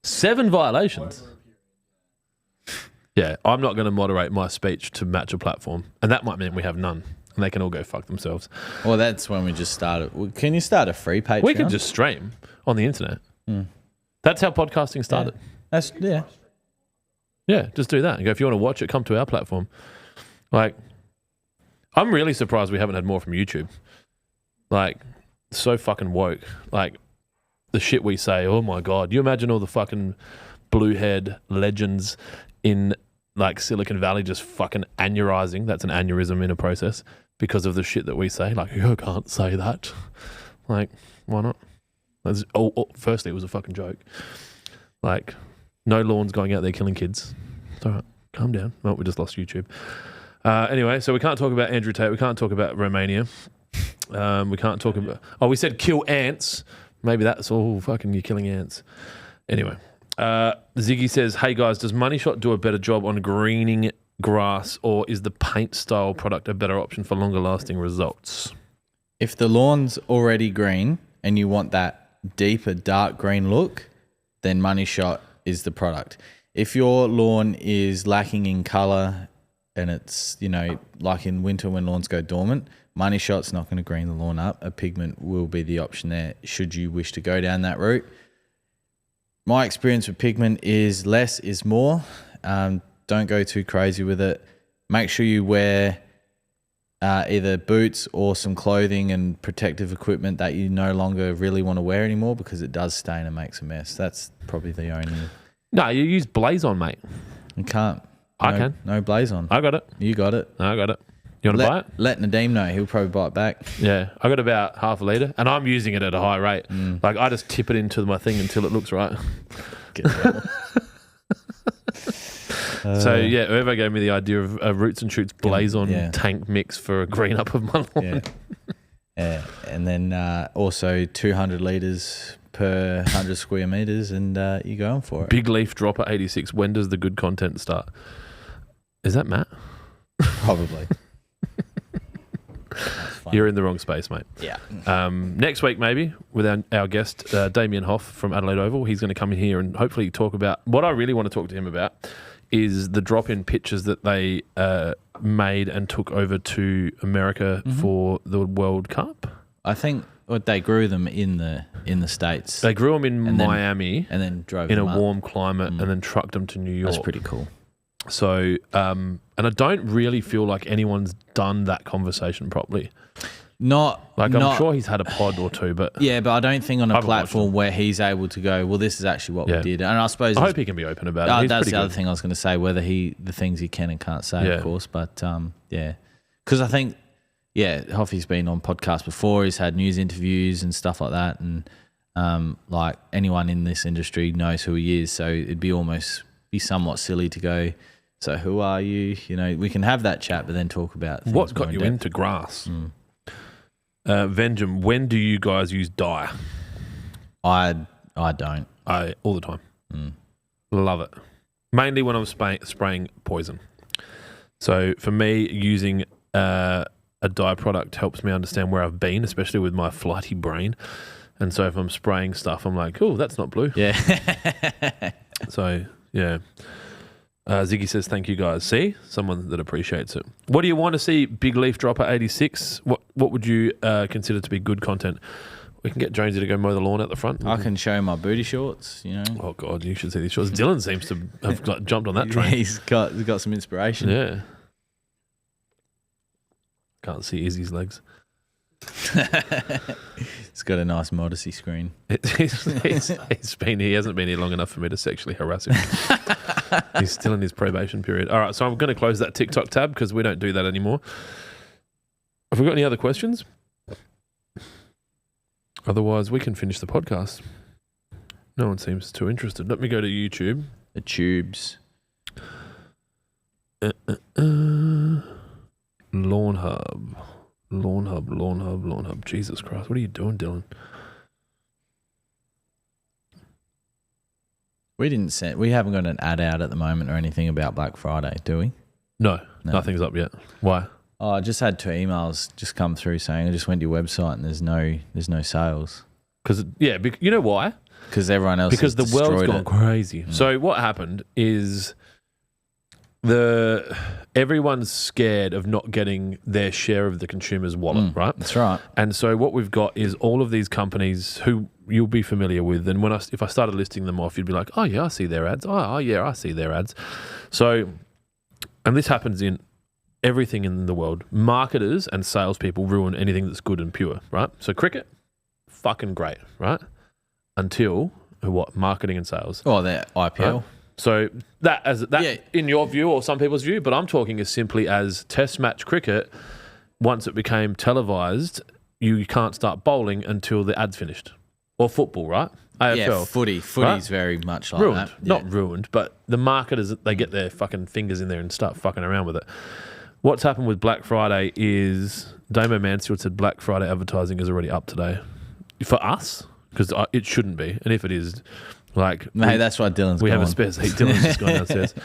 7 violations. Yeah, I'm not going to moderate my speech to match a platform, and that might mean we have none, and they can all go fuck themselves. Well, that's when we just started. Can you start a free Patreon? We could just stream on the internet. That's how podcasting started. Yeah, just do that. And go, if you want to watch it, come to our platform. Like, I'm really surprised we haven't had more from YouTube. Like, so fucking woke. Like, the shit we say, oh my God. You imagine all the fucking bluehead legends in, like, Silicon Valley just fucking aneurysing. That's an aneurysm in a process because of the shit that we say. Like, you can't say that. Like, why not? Firstly, it was a fucking joke. Like, no lawns going out there killing kids. It's all right. Calm down. Well, we just lost YouTube. Anyway, so we can't talk about Andrew Tate. We can't talk about Romania. We can't talk about... Oh, we said kill ants. Maybe that's all fucking you're killing ants. Anyway, Ziggy says, hey guys, does Money Shot do a better job on greening grass, or is the paint style product a better option for longer lasting results? If the lawn's already green and you want that deeper dark green look, then Money Shot is the product. If your lawn is lacking in colour and it's, you know, like in winter when lawns go dormant, Money Shot's not going to green the lawn up. A pigment will be the option there should you wish to go down that route. My experience with pigment is less is more. Don't go too crazy with it. Make sure you wear either boots or some clothing and protective equipment that you no longer really want to wear anymore because it does stain and makes a mess. That's probably the only... No, you use Blaze On, mate. You can't. I can. No Blaze On. I got it. You got it. I got it. You want to buy it? Let Nadeem know. He'll probably buy it back. Yeah. I got about half a litre, and I'm using it at a high rate. Like, I just tip it into my thing until it looks right. So, yeah, whoever gave me the idea of a Roots and Shoots Blaze On tank mix for a green up of my lawn. Yeah. And then also 200 litres per 100 square meters, and you're going for it. Big Leaf Dropper 86. When does the good content start? Is that Matt? Probably. You're in the wrong space, mate. Yeah. Next week, maybe, with our guest, Damien Hoff from Adelaide Oval. He's going to come in here and hopefully talk about... What I really want to talk to him about is the drop-in pitches that they made and took over to America for the World Cup. I think they grew them in the States. They grew them in Miami and then drove in them a warm climate and then trucked them to New York. That's pretty cool. So, and I don't really feel like anyone's done that conversation properly. I'm sure he's had a pod or two, but yeah, but I don't think on a platform where he's able to go, well, this is actually what we did. And I suppose I hope he can be open about it. That's the other thing I was going to say, whether the things he can and can't say, of course. But because I think Hoffy's been on podcasts before. He's had news interviews and stuff like that, and like anyone in this industry knows who he is. So it'd be somewhat silly to go, so who are you? You know, we can have that chat, but then talk about things what got you into grass. Vengeum, when do you guys use dye? I don't. All the time. Love it. Mainly when I'm spraying poison. So for me, using a dye product helps me understand where I've been, especially with my flighty brain. And so if I'm spraying stuff, I'm like, oh, that's not blue. Yeah. So, yeah. Ziggy says, thank you guys. See? Someone that appreciates it. What do you want to see? Big Leaf Dropper 86. What would you consider to be good content? We can get Jonesy to go mow the lawn at the front. I can show my booty shorts, you know. Oh, God, you should see these shorts. Dylan seems to have jumped on that train. He's got some inspiration. Yeah. Can't see Izzy's legs. He's got a nice modesty screen. He hasn't been here long enough for me to sexually harass him. He's still in his probation period. All right, so I'm going to close that TikTok tab because we don't do that anymore. Have we got any other questions? Otherwise, we can finish the podcast. No one seems too interested. Let me go to YouTube. The tubes. Lawnhub. Jesus Christ. What are you doing, Dylan? We haven't got an ad out at the moment or anything about Black Friday, do we? No, nothing's up yet. Why? Oh, I just had 2 emails just come through saying I just went to your website and there's no sales. Because you know why? Because everyone else because the world's gone crazy. Mm. So what happened is everyone's scared of not getting their share of the consumer's wallet, right? That's right. And so what we've got is all of these companies who you'll be familiar with, and if I started listing them off, you'd be like, oh yeah, I see their ads. Oh yeah, I see their ads. So, and this happens in everything in the world. Marketers and salespeople ruin anything that's good and pure, right? So cricket, fucking great, right? Until marketing and sales. Oh, the IPL. Right? So in your view or some people's view, but I'm talking as simply as Test match cricket. Once it became televised, you can't start bowling until the ad's finished. Or football, right? AFL. Yeah, footy's right? very much like ruined. that. Yeah. Not ruined, but the marketers, they get their fucking fingers in there and start fucking around with it. What's happened with Black Friday is Damo Mansfield said Black Friday advertising is already up today. For us, because it shouldn't be. And if it is, that's why Dylan's we gone. have a spare seat. Dylan's just gone downstairs.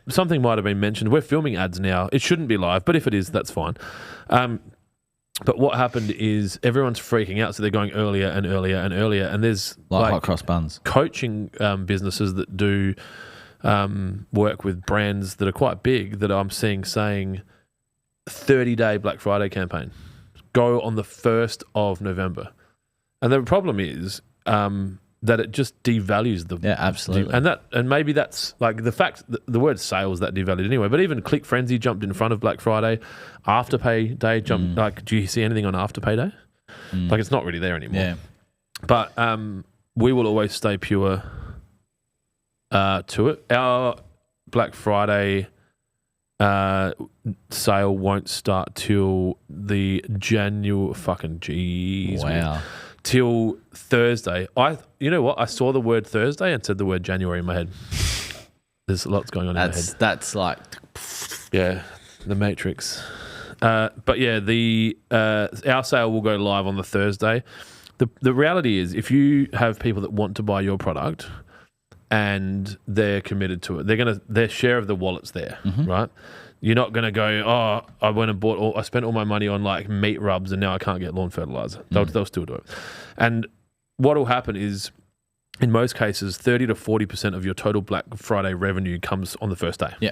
Something might have been mentioned. We're filming ads now. It shouldn't be live, but if it is, that's fine. But what happened is everyone's freaking out, so they're going earlier and earlier and earlier. And there's hot cross buns. Coaching businesses that do work with brands that are quite big that I'm seeing saying 30-day Black Friday campaign. Go on the 1st of November. And the problem is that it just devalues the... Yeah, absolutely. And maybe that's like the fact that the word sales that devalued anyway, but even Click Frenzy jumped in front of Black Friday. Afterpay Day jumped... do you see anything on Afterpay Day? Like, it's not really there anymore. Yeah. But we will always stay pure to it. Our Black Friday sale won't start till the January... Fucking jeez. Wow. Till Thursday. You know what? I saw the word Thursday and said the word January in my head. There's lots going on in my head. That's like... Yeah, the Matrix. But yeah, our sale will go live on the Thursday. the reality is, if you have people that want to buy your product and they're committed to it, their share of the wallet's there, right? You're not going to go, oh, I went and I spent all my money on like meat rubs and now I can't get lawn fertilizer. They'll still do it. And what will happen is, in most cases, 30 to 40% of your total Black Friday revenue comes on the first day. Yeah.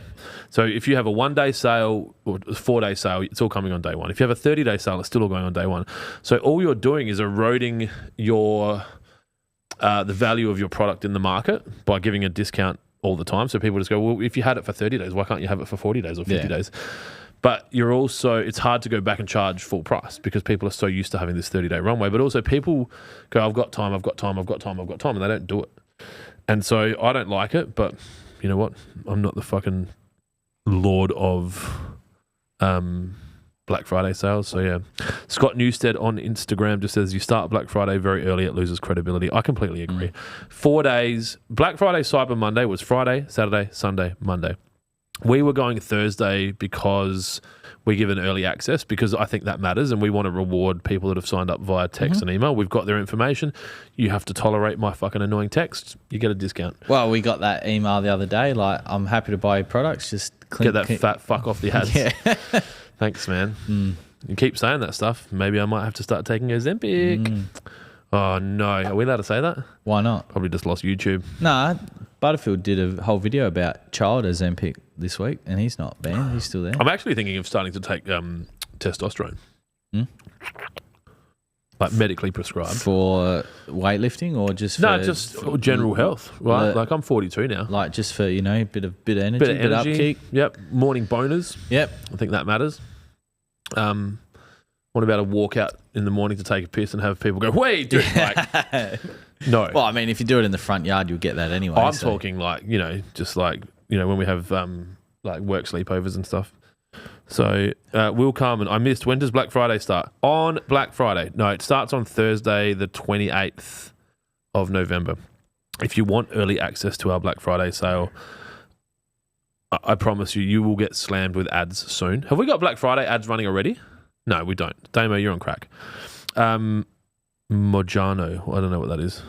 So if you have a 1-day sale or a 4-day sale, it's all coming on day one. If you have a 30-day sale, it's still all going on day one. So all you're doing is eroding the value of your product in the market by giving a discount all the time. So people just go, well, if you had it for 30 days, why can't you have it for 40 days or 50 days? But it's hard to go back and charge full price because people are so used to having this 30-day runway. But also people go, I've got time, and they don't do it. And so I don't like it, but you know what? I'm not the fucking lord of Black Friday sales. So yeah. Scott Newstead on Instagram just says, you start Black Friday very early, it loses credibility. I completely agree. 4 days. Black Friday, Cyber Monday was Friday, Saturday, Sunday, Monday. We were going Thursday because we give an early access because I think that matters and we want to reward people that have signed up via text and email. We've got their information. You have to tolerate my fucking annoying text. You get a discount. Well, we got that email the other day, like, I'm happy to buy your products. Just get that fat fuck off the ads. Yeah. Thanks, man. You keep saying that stuff. Maybe I might have to start taking Ozempic. Oh, no. Are we allowed to say that? Why not? Probably just lost YouTube. Nah, Butterfield did a whole video about child Ozempic this week, and he's not banned. He's still there. I'm actually thinking of starting to take testosterone. Like medically prescribed. For weightlifting or just for... No, just general health, right? Like I'm 42 now. Like just for, you know, bit of energy, bit of upkeep. Yep. Morning boners. Yep. I think that matters. What about a walk out in the morning to take a piss and have people go, wait, dude, like, no. Well, I mean, if you do it in the front yard, you'll get that anyway. I'm talking like, you know, just like, you know, when we have like work sleepovers and stuff. So, Will Carmen, I missed. When does Black Friday start? On Black Friday. No, it starts on Thursday, the 28th of November. If you want early access to our Black Friday sale, I promise you will get slammed with ads soon. Have we got Black Friday ads running already? No, we don't. Damo, you're on crack. Mojano, I don't know what that is.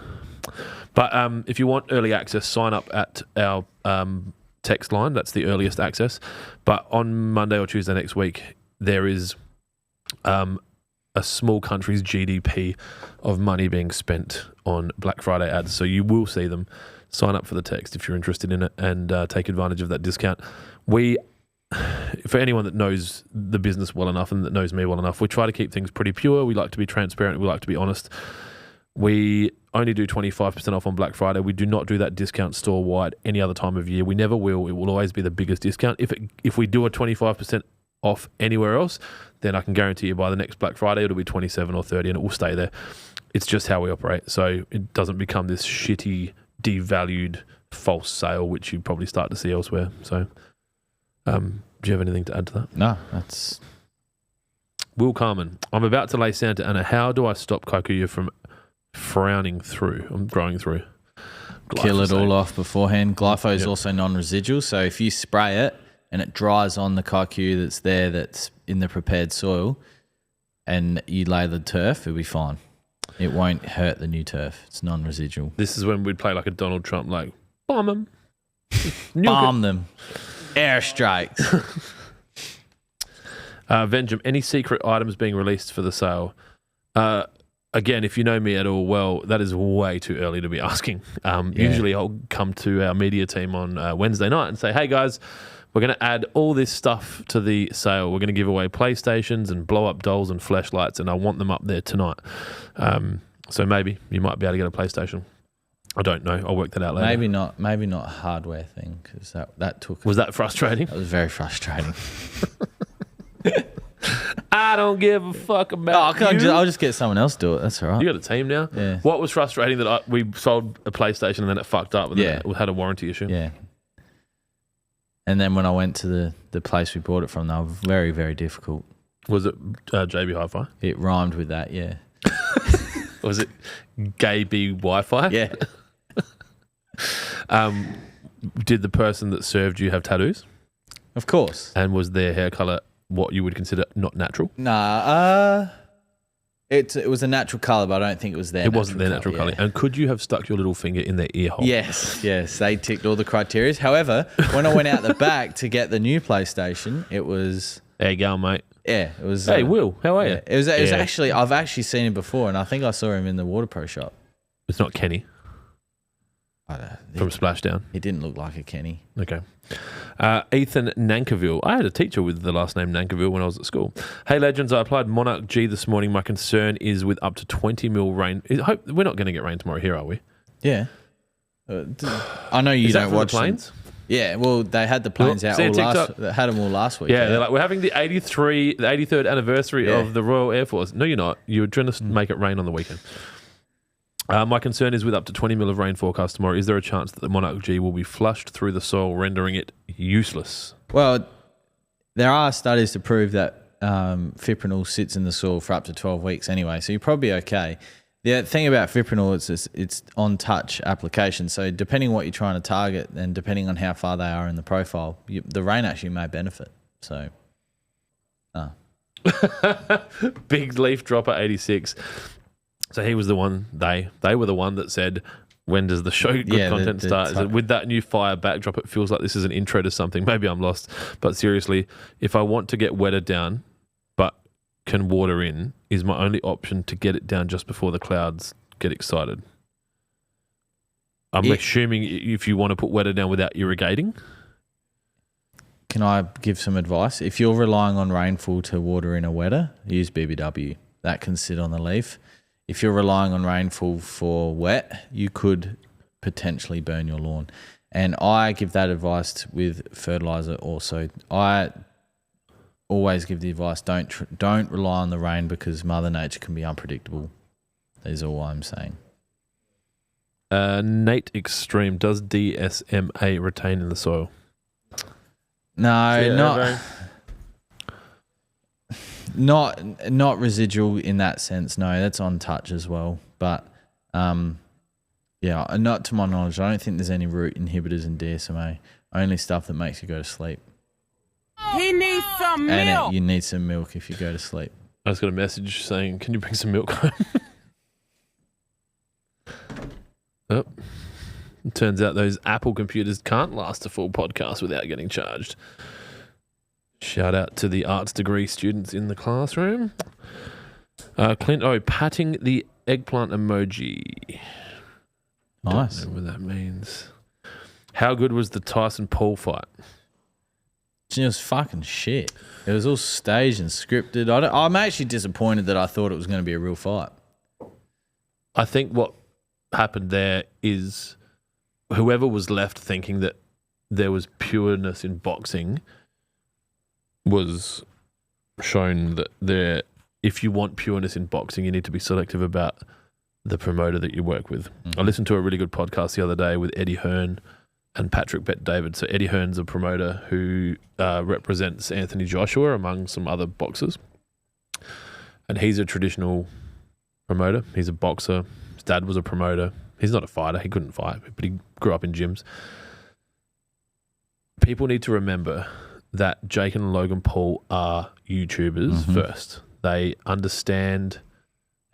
But if you want early access, sign up at our text line. That's the earliest access. But on Monday or Tuesday next week, there is a small country's GDP of money being spent on Black Friday ads. So you will see them. Sign up for the text if you're interested in it and take advantage of that discount. For anyone that knows the business well enough and that knows me well enough, we try to keep things pretty pure. We like to be transparent. We like to be honest. We only do 25% off on Black Friday. We do not do that discount store-wide any other time of year. We never will. It will always be the biggest discount. If we do a 25% off anywhere else, then I can guarantee you by the next Black Friday it'll be 27 or 30 and it will stay there. It's just how we operate. So it doesn't become this shitty, devalued, false sale, which you probably start to see elsewhere. So do you have anything to add to that? No, that's... Will Carmen, I'm about to lay Santa Ana. How do I stop Kikuyu from frowning through? I'm growing through. Kill it all off beforehand. Glypho is also non-residual, so if you spray it and it dries on the Kikuyu that's there, that's in the prepared soil, and you lay the turf, it'll be fine. It won't hurt the new turf. It's non-residual. This is when we'd play like a Donald Trump, like, bomb them. Bomb them. Airstrikes. Venjum, any secret items being released for the sale? Again, if you know me at all, well, that is way too early to be asking. Usually I'll come to our media team on Wednesday night and say, hey guys, we're going to add all this stuff to the sale. We're going to give away PlayStations and blow up dolls and flashlights, and I want them up there tonight. So maybe you might be able to get a PlayStation. I don't know. I'll work that out later. Maybe not a hardware thing, because that took... Was that frustrating? That was very frustrating. I don't give a fuck about you. I'll just get someone else to do it. That's all right. You got a team now? Yeah. What was frustrating that we sold a PlayStation and then it fucked up and then it had a warranty issue? Yeah. And then when I went to the place we bought it from, they were very, very difficult. Was it JB Hi-Fi? It rhymed with that, yeah. Was it Gay B Wi-Fi? Yeah. Did the person that served you have tattoos? Of course. And was their hair colour what you would consider not natural? Nah, It was a natural colour, but I don't think it was their. It wasn't their natural colour. yeah. And could you have stuck your little finger in their ear hole? Yes, they ticked all the criteria. However, when I went out the back to get the new PlayStation, it was There you go, mate. it was. Hey, Will, how are you? It was Yeah. actually I've actually seen him before, and I think I saw him in the Water Pro shop. It's not Kenny I don't know. from Splashdown. He didn't look like a Kenny. Okay. Ethan Nankiville. I had a teacher with the last name Nankiville when I was at school. Hey, legends, I applied Monarch G this morning. My concern is with up to 20 mil rain. We're not going to get rain tomorrow here, are we? Yeah. I know you Is that don't from watch the planes? Yeah, well, they had the planes out see a all last. TikTok? They had them all last week. Yeah, they're like, we're having the 83rd anniversary Yeah. of the Royal Air Force. No, you're not. You're trying to make it rain on the weekend. My concern is with up to 20 mil of rain forecast tomorrow. Is there a chance that the Monarch G will be flushed through the soil, rendering it useless? Well, there are studies to prove that fipronil sits in the soil for up to 12 weeks anyway, so you're probably okay. The thing about fipronil is it's on touch application, so depending on what you're trying to target and depending on how far they are in the profile, the rain actually may benefit. So, Big Leaf Dropper 86. So he was the one, they were the one that said, when does the show good content start? Is it with that new fire backdrop, it feels like this is an intro to something. Maybe I'm lost. But seriously, if I want to get wetter down, but can water in, is my only option to get it down just before the clouds get excited. I'm assuming if you want to put wetter down without irrigating. can I give some advice? If you're relying on rainfall to water in a wetter, use BBW. That can sit on the leaf. If you're relying on rainfall for wet, you could potentially burn your lawn. And I give that advice with fertilizer also. I always give the advice, don't rely on the rain because Mother Nature can be unpredictable. That is all I'm saying. Nate Extreme, does DSMA retain in the soil? No, not residual in that sense. No, that's on touch as well. But yeah, not to my knowledge. I don't think there's any root inhibitors in DSMA. Only stuff that makes you go to sleep. He needs some And milk. you need some milk if you go to sleep. I just got a message saying, can you bring some milk home? Oh. It turns out those Apple computers can't last a full podcast without getting charged. Shout out to the arts degree students in the classroom. Clint patting the eggplant emoji. Nice. Don't know what that means. How good was the Tyson Paul fight? It was fucking shit. It was all staged and scripted. I'm actually disappointed that I thought it was going to be a real fight. I think what happened there is whoever was left thinking that there was pureness in boxing was shown that if you want pureness in boxing, you need to be selective about the promoter that you work with. I listened to a really good podcast the other day with Eddie Hearn and Patrick Bet-David. So Eddie Hearn's a promoter who represents Anthony Joshua among some other boxers. And he's a traditional promoter. He's a boxer. His dad was a promoter. He's not a fighter. He couldn't fight, but he grew up in gyms. People need to remember that Jake and Logan Paul are YouTubers first. They understand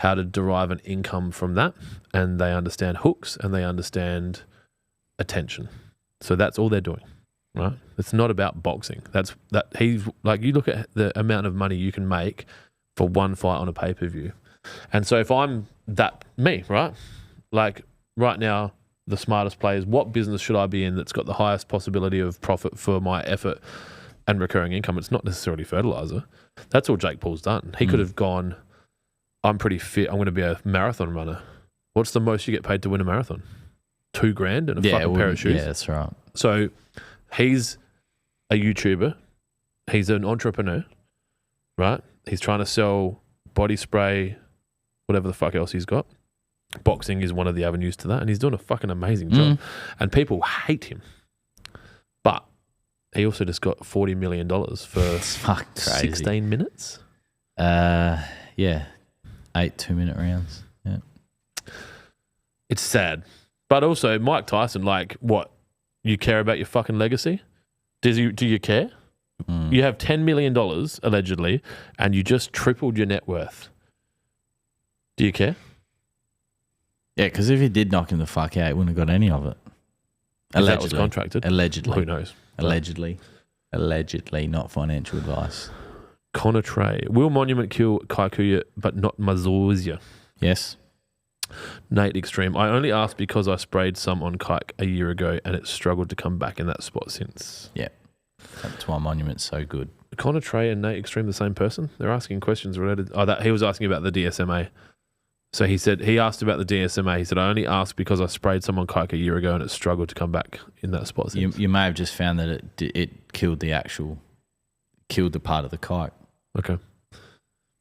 how to derive an income from that, and they understand hooks, and they understand attention. So that's all they're doing, right? It's not about boxing. He's like, you look at the amount of money you can make for one fight on a pay-per-view. And so if I'm me, right? Like right now, the smartest players, what business should I be in that's got the highest possibility of profit for my effort and recurring income? It's not necessarily fertilizer. That's all Jake Paul's done. He could have gone, I'm pretty fit. I'm going to be a marathon runner. What's the most you get paid to win a marathon? $2,000 and a fucking pair of shoes. Yeah, that's right. So he's a YouTuber. He's an entrepreneur, right? He's trying to sell body spray, whatever the fuck else he's got. Boxing is one of the avenues to that, and he's doing a fucking amazing job. And people hate him. But he also just got $40 million for Fuck, crazy. 16 minutes. Yeah, 8 2-minute rounds. Yeah. It's sad. But also, Mike Tyson, like, what? You care about your fucking legacy? Do you care? You have $10 million, allegedly, and you just tripled your net worth. Do you care? Yeah, because if he did knock him the fuck out, he wouldn't have got any of it. If that was contracted. Allegedly. Who knows? Allegedly. Allegedly, not financial advice. Connor Trey. Will Monument kill Kaikuya but not Mazorzia? Yes. Nate Extreme. I only asked because I sprayed some on Kike a year ago and it struggled to come back in that spot since. Yeah. That's why Monument's so good. Connor Trey and Nate Extreme the same person? They're asking questions related. Oh, that he was asking about the DSMA. So he asked about the DSMA. He said, I only asked because I sprayed some on Kike a year ago and it struggled to come back in that spot since. You may have just found that it killed the part of the kike. Okay.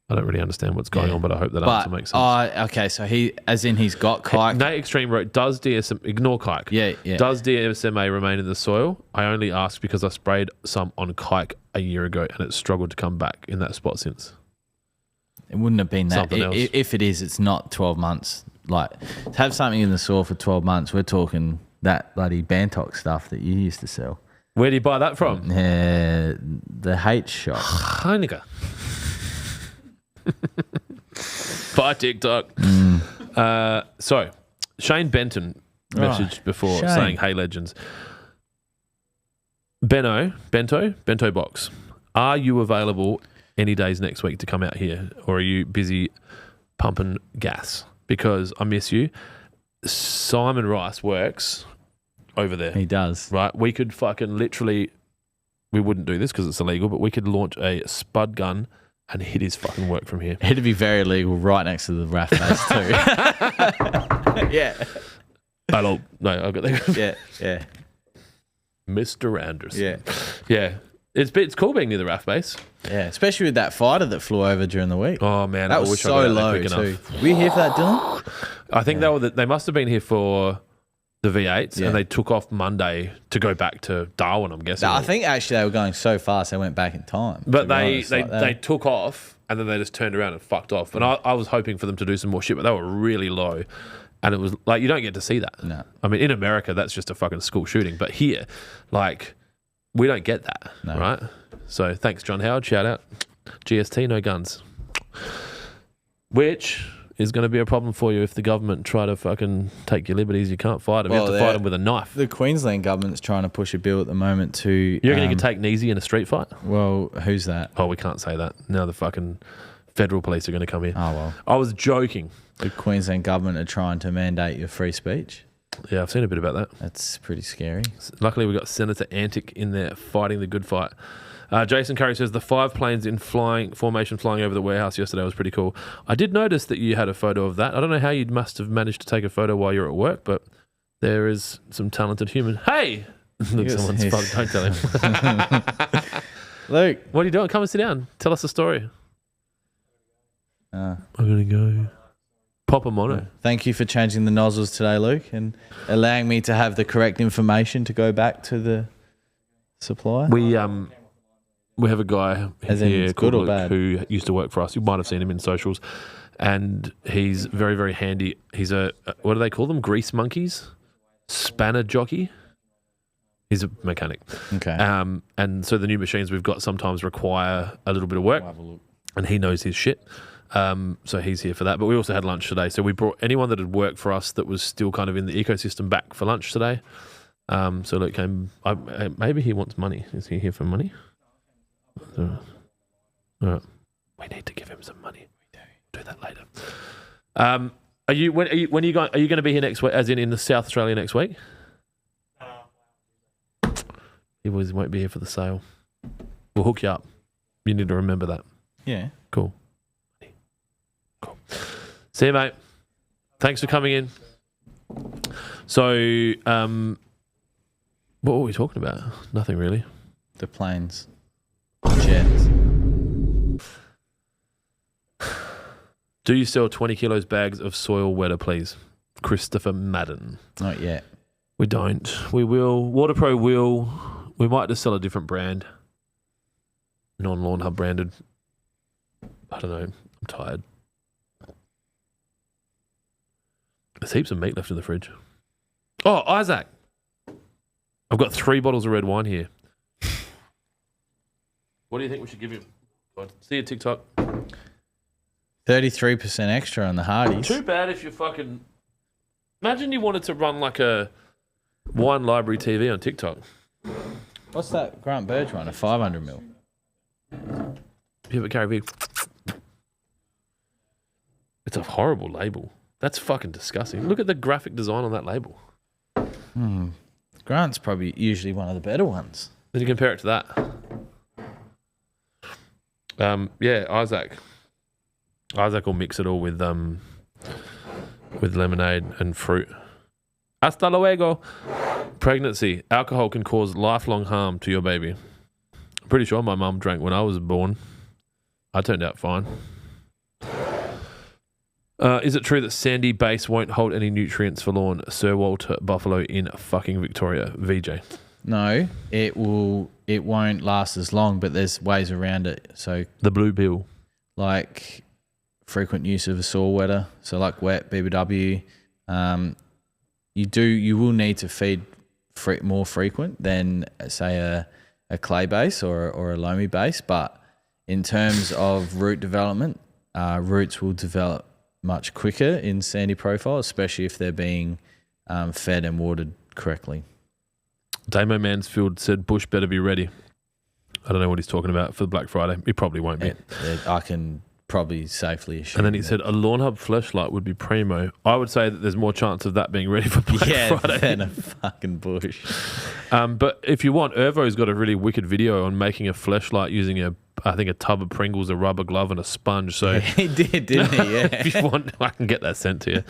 I don't really understand what's going on, but I hope that answer makes sense. Okay, so he's got kike. Nate Extreme wrote, does DSMA, ignore kike. Yeah. Does DSMA remain in the soil? I only asked because I sprayed some on kike a year ago and it struggled to come back in that spot since. It wouldn't have been that. Something else. If it is, it's not 12 months. Like, to have something in the soil for 12 months, we're talking that bloody Bantox stuff that you used to sell. Where do you buy that from? The H shop. Heineken. Bye, TikTok. So, Shane Benton messaged before saying, hey, legends. Bento box. Are you available any days next week to come out here, or are you busy pumping gas? Because I miss you. Simon Rice works over there. He does. Right? We could fucking literally, we wouldn't do this because it's illegal, but we could launch a spud gun and hit his fucking work from here. It'd be very illegal right next to the RAF base too. Yeah. Hello. No, I got that. Yeah. Mr. Anderson. Yeah. Yeah. It's cool being near the RAF base. Yeah, especially with that fighter that flew over during the week. Oh, man. That I was wish so I got low quick too. enough. Were you here for that, Dylan? I think they must have been here for the V8s and they took off Monday to go back to Darwin, I'm guessing. I think actually they were going so fast they went back in time. But they took off and then they just turned around and fucked off. And I was hoping for them to do some more shit, but they were really low. And it was like, you don't get to see that. No. I mean, in America, that's just a fucking school shooting. But here, like, we don't get that, right? So thanks, John Howard. Shout out. GST, no guns. Which is going to be a problem for you if the government try to fucking take your liberties. You can't fight them. You have to fight them with a knife. The Queensland government's trying to push a bill at the moment to... You reckon you can take Neezy in a street fight? Well, who's that? Oh, we can't say that. Now the fucking federal police are going to come here. Oh, well. I was joking. The Queensland government are trying to mandate your free speech. Yeah, I've seen a bit about that. That's pretty scary. Luckily, we got Senator Antic in there fighting the good fight. Jason Curry says the 5 planes in formation flying over the warehouse yesterday was pretty cool. I did notice that you had a photo of that. I don't know how you must have managed to take a photo while you're at work, but there is some talented human. Hey! Look, someone's fucked. Don't tell him. Luke. What are you doing? Come and sit down. Tell us a story. I'm going to go. Pop a mono. Thank you for changing the nozzles today, Luke, and allowing me to have the correct information to go back to the supplier. We have a guy here called Luke who used to work for us. You might have seen him in socials. And he's very, very handy. He's a, what do they call them? Grease monkeys? Spanner jockey? He's a mechanic. Okay. And so the new machines we've got sometimes require a little bit of work. We'll have a look. And he knows his shit. So he's here for that. But we also had lunch today. So we brought anyone that had worked for us that was still kind of in the ecosystem back for lunch today. So Luke came. Maybe he wants money. Is he here for money? All right. We need to give him some money. We do that later. Are you going to be here next week? As in the South Australia next week? He won't be here for the sale. We'll hook you up. You need to remember that. Yeah. Cool. See you, mate. Thanks for coming in. So, what were we talking about? Nothing really. The planes. Jets. Do you sell 20 kilos bags of soil wetter, please? Christopher Madden. Not yet. We don't. We will. WaterPro will. We might just sell a different brand. Non-Lawnhub branded. I don't know. I'm tired. There's heaps of meat left in the fridge. Oh, Isaac. I've got 3 bottles of red wine here. What do you think we should give him? See you, TikTok. 33% extra on the Hardies. Too bad if you fucking... Imagine you wanted to run like a wine library TV on TikTok. What's that Grant Burge one? A 500 mil. Yeah, but Gary Vee... It's a horrible label. That's fucking disgusting. Look at the graphic design on that label. Grant's probably usually one of the better ones. Then you compare it to that. Yeah, Isaac. Isaac will mix it all with lemonade and fruit. Hasta luego. Pregnancy. Alcohol can cause lifelong harm to your baby. I'm pretty sure my mum drank when I was born. I turned out fine. Is it true that sandy base won't hold any nutrients for lawn? Sir Walter Buffalo in fucking Victoria. VJ. No, it won't last as long, but there's ways around it. So The blue pill. like frequent use of a soil wetter, so like wet BBW. You will need to feed more frequent than say a clay base or a loamy base, but in terms of root development, roots will develop much quicker in sandy profile, especially if they're being fed and watered correctly. Damo Mansfield said Bush better be ready. I don't know what he's talking about for Black Friday. He probably won't be. I can probably safely assume. And then he said a Lawnhub fleshlight would be primo. I would say that there's more chance of that being ready for Black Friday than a fucking bush. But if you want, Irvo's got a really wicked video on making a fleshlight using a tub of Pringles, a rubber glove, and a sponge. So he did, didn't he? Yeah. if you want, I can get that sent to you.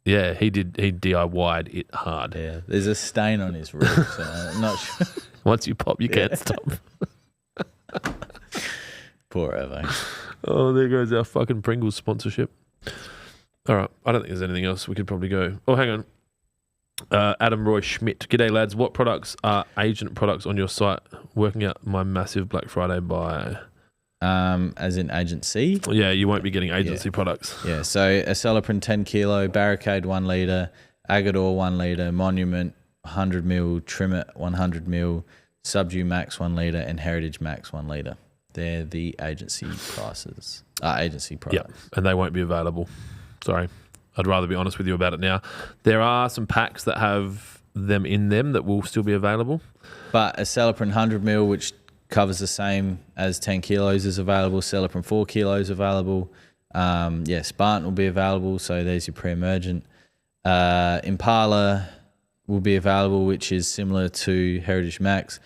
Yeah, he did. He DIY'd it hard. Yeah, there's a stain on his roof, so I'm not sure. Once you pop, you can't stop. Poor Evo. Oh, there goes our fucking Pringles sponsorship. All right, I don't think there's anything else. We could probably go. Oh, hang on. Adam Roy Schmidt. G'day, lads. What products are agent products on your site? Working out my massive Black Friday buy. As in agency? Yeah, you won't be getting agency products. Yeah, so Acelepryn 10 kilo, Barricade 1 litre, Agador 1 litre, Monument 100 mil, Trimmet 100 mil, Subdue Max 1 litre, and Heritage Max 1 litre. They're the agency prices. Agency products. Yeah, and they won't be available. Sorry. I'd rather be honest with you about it now. There are some packs that have them in them that will still be available. But Acelepryn 100 mil, which covers the same as 10 kilos, is available. Acelepryn 4 kilos available. Spartan will be available, so there's your pre-emergent. Impala will be available, which is similar to Heritage Max.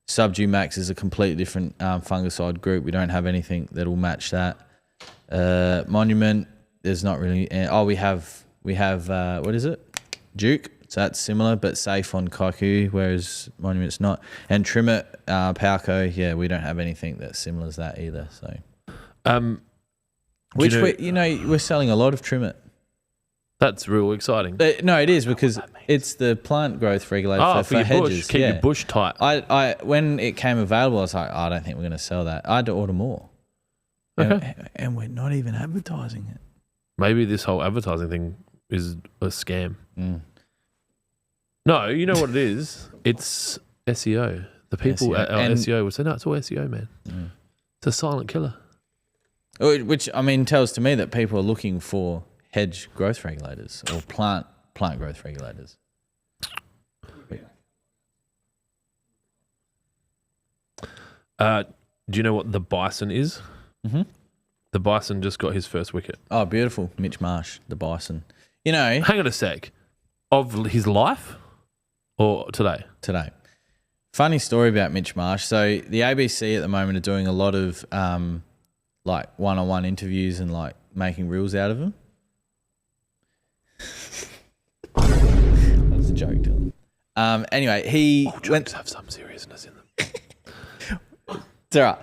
Subdue Max is a completely different fungicide group. We don't have anything that will match that. Monument, there's not really. We have what is it? Duke. So that's similar, but safe on Kaiku, whereas Monument's not. And Trimmet, Palco, we don't have anything that's similar as that either. So, we're selling a lot of Trimmet. That's real exciting. No, it is because it's the plant growth regulator for your hedges. bush. Keep your bush tight. I when it came available, I was like, I don't think we're going to sell that. I had to order more. Okay. And we're not even advertising it. Maybe this whole advertising thing is a scam. Mm. No, you know what it is? It's SEO. The people at our SEO would say, no, it's all SEO, man. Mm. It's a silent killer. Which, I mean, tells to me that people are looking for hedge growth regulators or plant growth regulators. Do you know what the bison is? Mm-hmm. The bison just got his first wicket. Oh, beautiful. Mitch Marsh, the bison. You know... Hang on a sec. Of his life or today? Today. Funny story about Mitch Marsh. So the ABC at the moment are doing a lot of like one-on-one interviews and like making reels out of them. That's a joke, Dylan. Anyway, jokes have some seriousness in them. It's all right.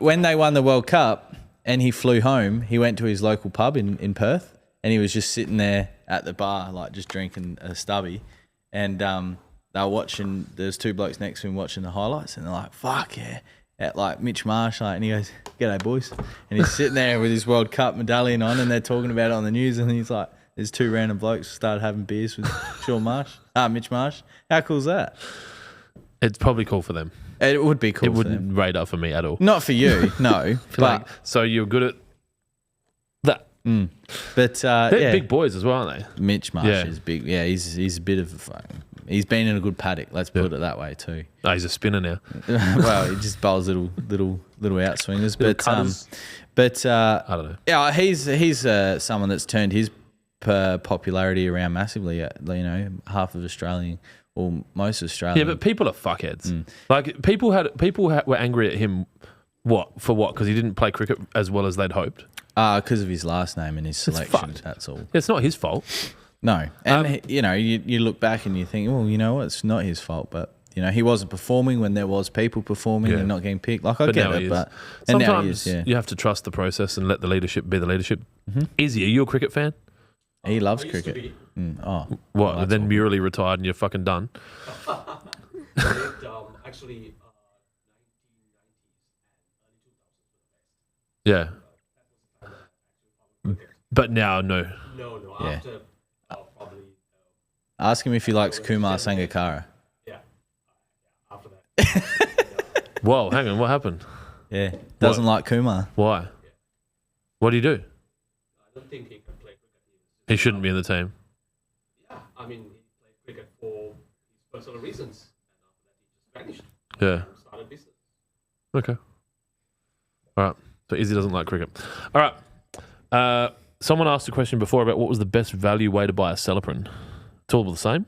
When they won the World Cup and he flew home, he went to his local pub in Perth and he was just sitting there at the bar, like just drinking a stubby. And they were watching, there's two blokes next to him watching the highlights and they're like, fuck yeah. At like Mitch Marsh, like, and he goes, "G'day, boys." And he's sitting there with his World Cup medallion on and they're talking about it on the news and he's like, there's two random blokes started having beers with Mitch Marsh. How cool is that? It's probably cool for them. It would be cool. It for wouldn't them. rate up for me at all. Not for you, no. Like, but so you're good at that. but They're yeah, big boys as well, aren't they? Mitch Marsh Yeah. is big. Yeah, he's a bit of a fucking. He's been in a good paddock. Let's put it that way too. Oh, he's a spinner now. Well, he just bowls little outswingers, Little but cutters. I don't know. Yeah, he's someone that's turned his popularity around massively. Half of Australian or most Australian. Yeah, but people are fuckheads. Like people were angry at him. What for? What? Because he didn't play cricket as well as they'd hoped. Because of his last name and his selection. fucked. That's all. It's not his fault. No, and you look back and you think, well, you know what? It's not his fault, but he wasn't performing when there was people performing Yeah. and not getting picked. Like I But get now it, he is. but and now he Sometimes is. Yeah, you have to trust the process and let the leadership be the leadership. Izzy, are you a cricket fan? he loves I used to cricket. be. Oh, What? that's then all. Murali retired and you're fucking done. Actually, Yeah. But now, no. no. Yeah. After probably Ask him if he likes Kumar Sangakkara. after that. Whoa, hang on. What happened? Yeah, doesn't like Kumar. Why? What do you do? I don't think he can play cricket. He shouldn't be in the team. I mean, he played cricket for his personal reasons, and after that he just vanished Yeah. and started business. Okay. All right. So Izzy doesn't like cricket. All right. Someone asked a question before about what was the best value way to buy a Celiprin. It's all the same?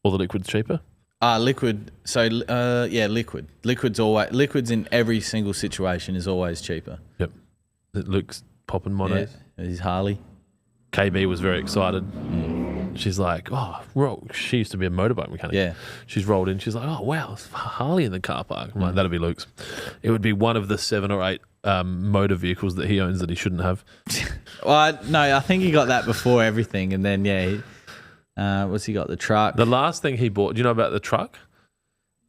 Or the liquid's cheaper? Liquid. So liquid. Liquids in every single situation is always cheaper. Yep. Luke's popping monos. Yeah, he's Harley. KB was very excited. She's like, she used to be a motorbike mechanic. Yeah. She's rolled in. She's like, oh, wow, it's Harley in the car park. I'm like, that'll be Luke's. It would be one of the 7 or 8 motor vehicles that he owns that he shouldn't have. Well, no, I think he got that before everything, and then what's he got? The truck. The last thing he bought, do you know about the truck?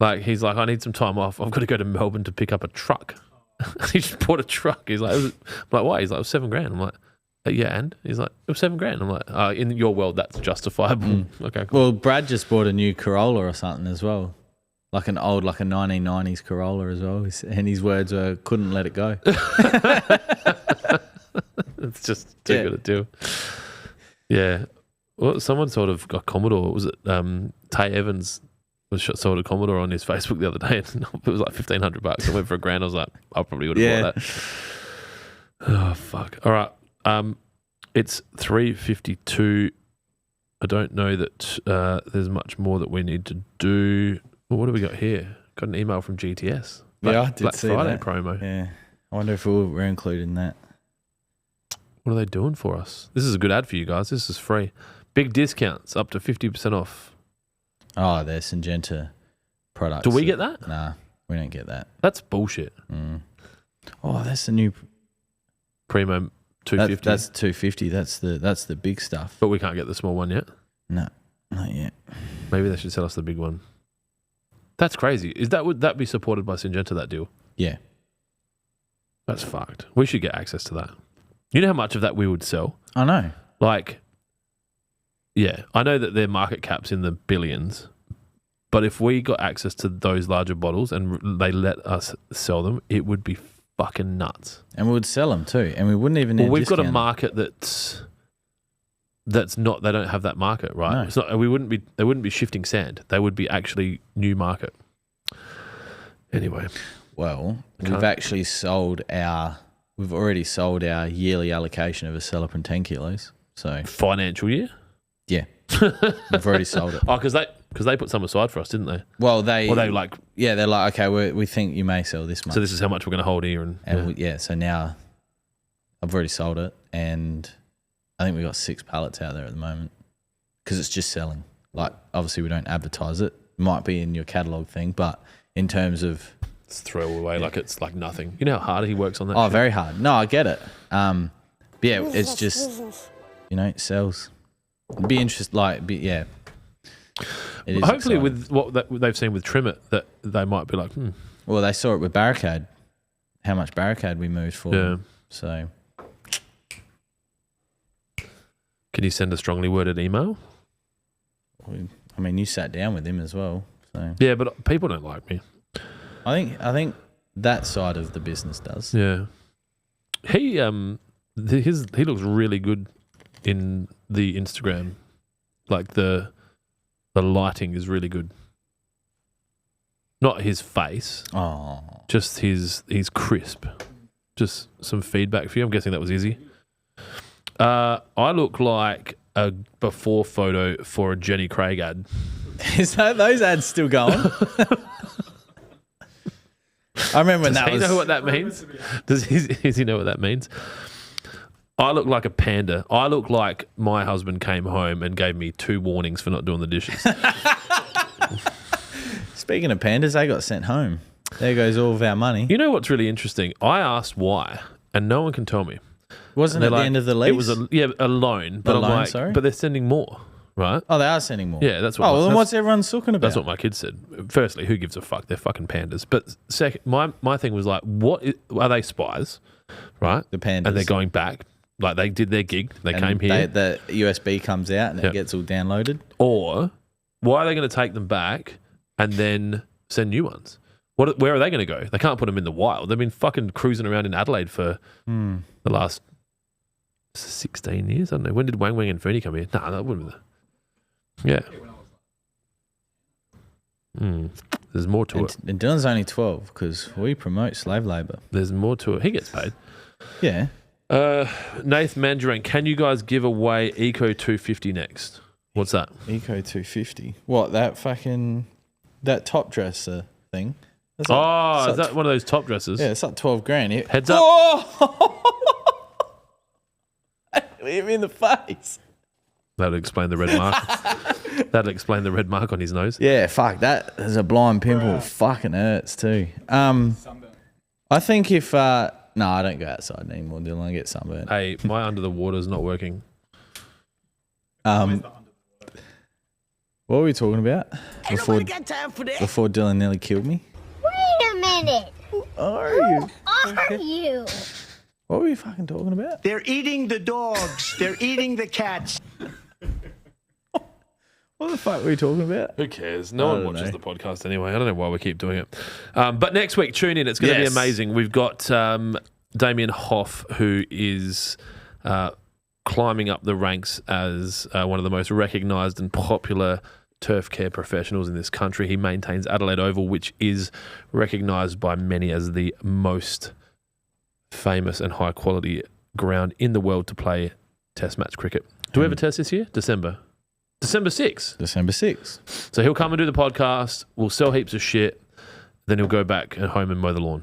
Like, he's like, I need some time off. I've got to go to Melbourne to pick up a truck. He just bought a truck. He's like, I'm like, why? He's like, it was $7,000. I'm like, yeah, and he's like, it was $7,000. I'm like, in your world, that's justifiable. Okay, cool. Well, Brad just bought a new Corolla or something as well. Like a 1990s Corolla as well. And his words were, couldn't let it go. It's just too good to do. Yeah. Well, someone sort of got Commodore. Was it Tay Evans was sold a Commodore on his Facebook the other day, and it was like $1,500. I went for $1,000. I was like, I probably would have bought that. Oh fuck! All right, it's 3:52. I don't know that there's much more that we need to do. Well, what do we got here? Got an email from GTS. I did Black see Friday that. promo. Yeah. I wonder if we're included in that. What are they doing for us? This is a good ad for you guys. This is free. Big discounts up to 50% off. Oh, they're Syngenta products. Do we get that? Nah, we don't get that. That's bullshit. Oh, that's the new. Primo 250. That's 250. That's the big stuff. But we can't get the small one yet. No, not yet. Maybe they should sell us the big one. That's crazy. Would that be supported by Syngenta, that deal? Yeah. That's fucked. We should get access to that. You know how much of that we would sell? I know. Like, yeah, I know that their market cap's in the billions, but if we got access to those larger bottles and they let us sell them, it would be fucking nuts. And we would sell them too, and we wouldn't even. Well, we've got a discount. market that's not. They don't have that market, right? No. It's not. They wouldn't be shifting sand. They would be actually new market. Anyway, Well, Okay. we've already sold our yearly allocation of a Celiprin 10 kilos. So financial year. yeah, we've already sold it. Oh, because they put some aside for us, didn't they? Well, they're like, okay. We think you may sell this much. so this is how much we're going to hold here, and So now I've already sold it, and I think we've got 6 pallets out there at the moment because it's just selling. Like, obviously, we don't advertise it. Might be in your catalog thing, but in terms of it's throw away like it's like nothing. You know how hard he works on that? oh, shit? very hard. No, I get it. But yeah, it's just it sells. Be interested, yeah. It is Hopefully, exciting. with what they've seen with Trim It, that they might be like, Well, they saw it with Barricade. How much Barricade we moved for? yeah. So Can you send a strongly worded email? I mean, you sat down with him as well. So Yeah, but people don't like me. I think that side of the business does. Yeah. He looks really good in the Instagram. Like the lighting is really good. Not his face. Oh. Just he's crisp. Just some feedback for you. I'm guessing that was Izzy. I look like a before photo for a Jenny Craig ad. Is those ads still going? I remember when that was... Does he know what that means? Does he know what that means? I look like a panda. I look like my husband came home and gave me 2 warnings for not doing the dishes. Speaking of pandas, they got sent home. There goes all of our money. You know what's really interesting? I asked why, and no one can tell me. Wasn't it the end of the lease? It was a loan. But I'm like, sorry? But they're sending more, right? Oh, they are sending more. Yeah, that's what. Oh, well, then what's everyone talking about? That's what my kids said. Firstly, who gives a fuck? They're fucking pandas. But second, my thing was like, are they spies, right? The pandas. And they're going back. Like they did their gig. They came here. The USB comes out and it gets all downloaded. Or why are they going to take them back and then send new ones? Where are they going to go? They can't put them in the wild. They've been fucking cruising around in Adelaide for the last 16 years. I don't know. When did Wang Wang and Fernie come here? Nah, that wouldn't be there. Yeah. There's more to it. And Dylan's only 12 because we promote slave labour. There's more to it. He gets paid. Yeah. Nath Mandarin, can you guys give away Eco 250 next? What's that? Eco 250. What, that top dresser thing? Is that one of those top dresses? Yeah, it's like 12 grand. Heads up. Oh! Hit me in the face. That'll explain the red mark. That'll explain the red mark on his nose. Yeah, fuck. That is a blind pimple. Fucking hurts too. I think if... no, I don't go outside anymore, Dylan. I get sunburned. Hey, my under the water's not working. What were we talking about? Before Dylan nearly killed me? Wait a minute. Who are you? Are you? What were we fucking talking about? They're eating the dogs. They're eating the cats. What the fuck were we talking about? Who cares? No one watches the podcast anyway. I don't know why we keep doing it. But next week, tune in. It's going to be amazing. We've got Damien Hoff, who is climbing up the ranks as one of the most recognised and popular turf care professionals in this country. He maintains Adelaide Oval, which is recognised by many as the most famous and high-quality ground in the world to play test match cricket. Do we have a test this year? December 6th. December 6th. So he'll come and do the podcast. We'll sell heaps of shit. Then he'll go back at home and mow the lawn.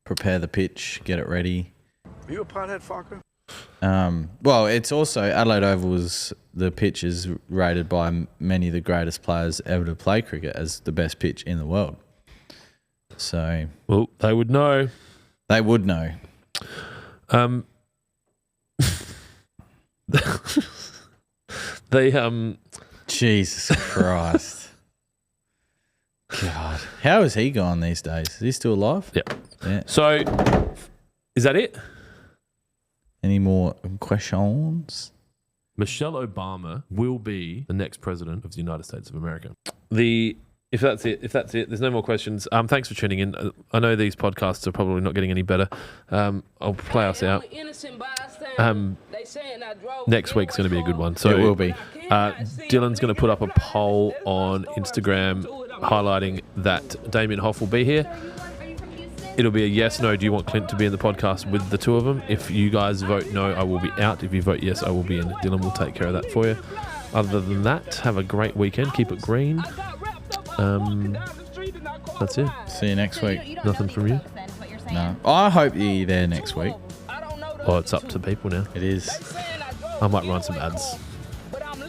Prepare the pitch. Get it ready. Are you a pothead fucker? Well, it's also Adelaide Oval was the pitch is rated by many of the greatest players ever to play cricket as the best pitch in the world. So, well, they would know. They would know. Jesus Christ. God. How is he going these days? Is he still alive? Yeah. So, is that it? Any more questions? Michelle Obama will be the next president of the United States of America. If that's it, there's no more questions. Thanks for tuning in. I know these podcasts are probably not getting any better. I'll play us out. Next week's going to be a good one. So it will be. Dylan's going to put up a poll on Instagram highlighting that Damien Hoff will be here. It'll be a yes, no. Do you want Clint to be in the podcast with the two of them? If you guys vote no, I will be out. If you vote yes, I will be in. Dylan will take care of that for you. Other than that, have a great weekend. Keep it green. That's it. See you next week. Nothing from you? No. I hope you're there next week. Oh, it's up to people now. It is. I might run some ads.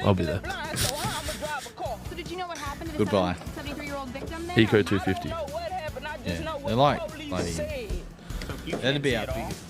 I'll be there. Goodbye. Eco 250. Yeah, they're like bloody. That'd be our biggest.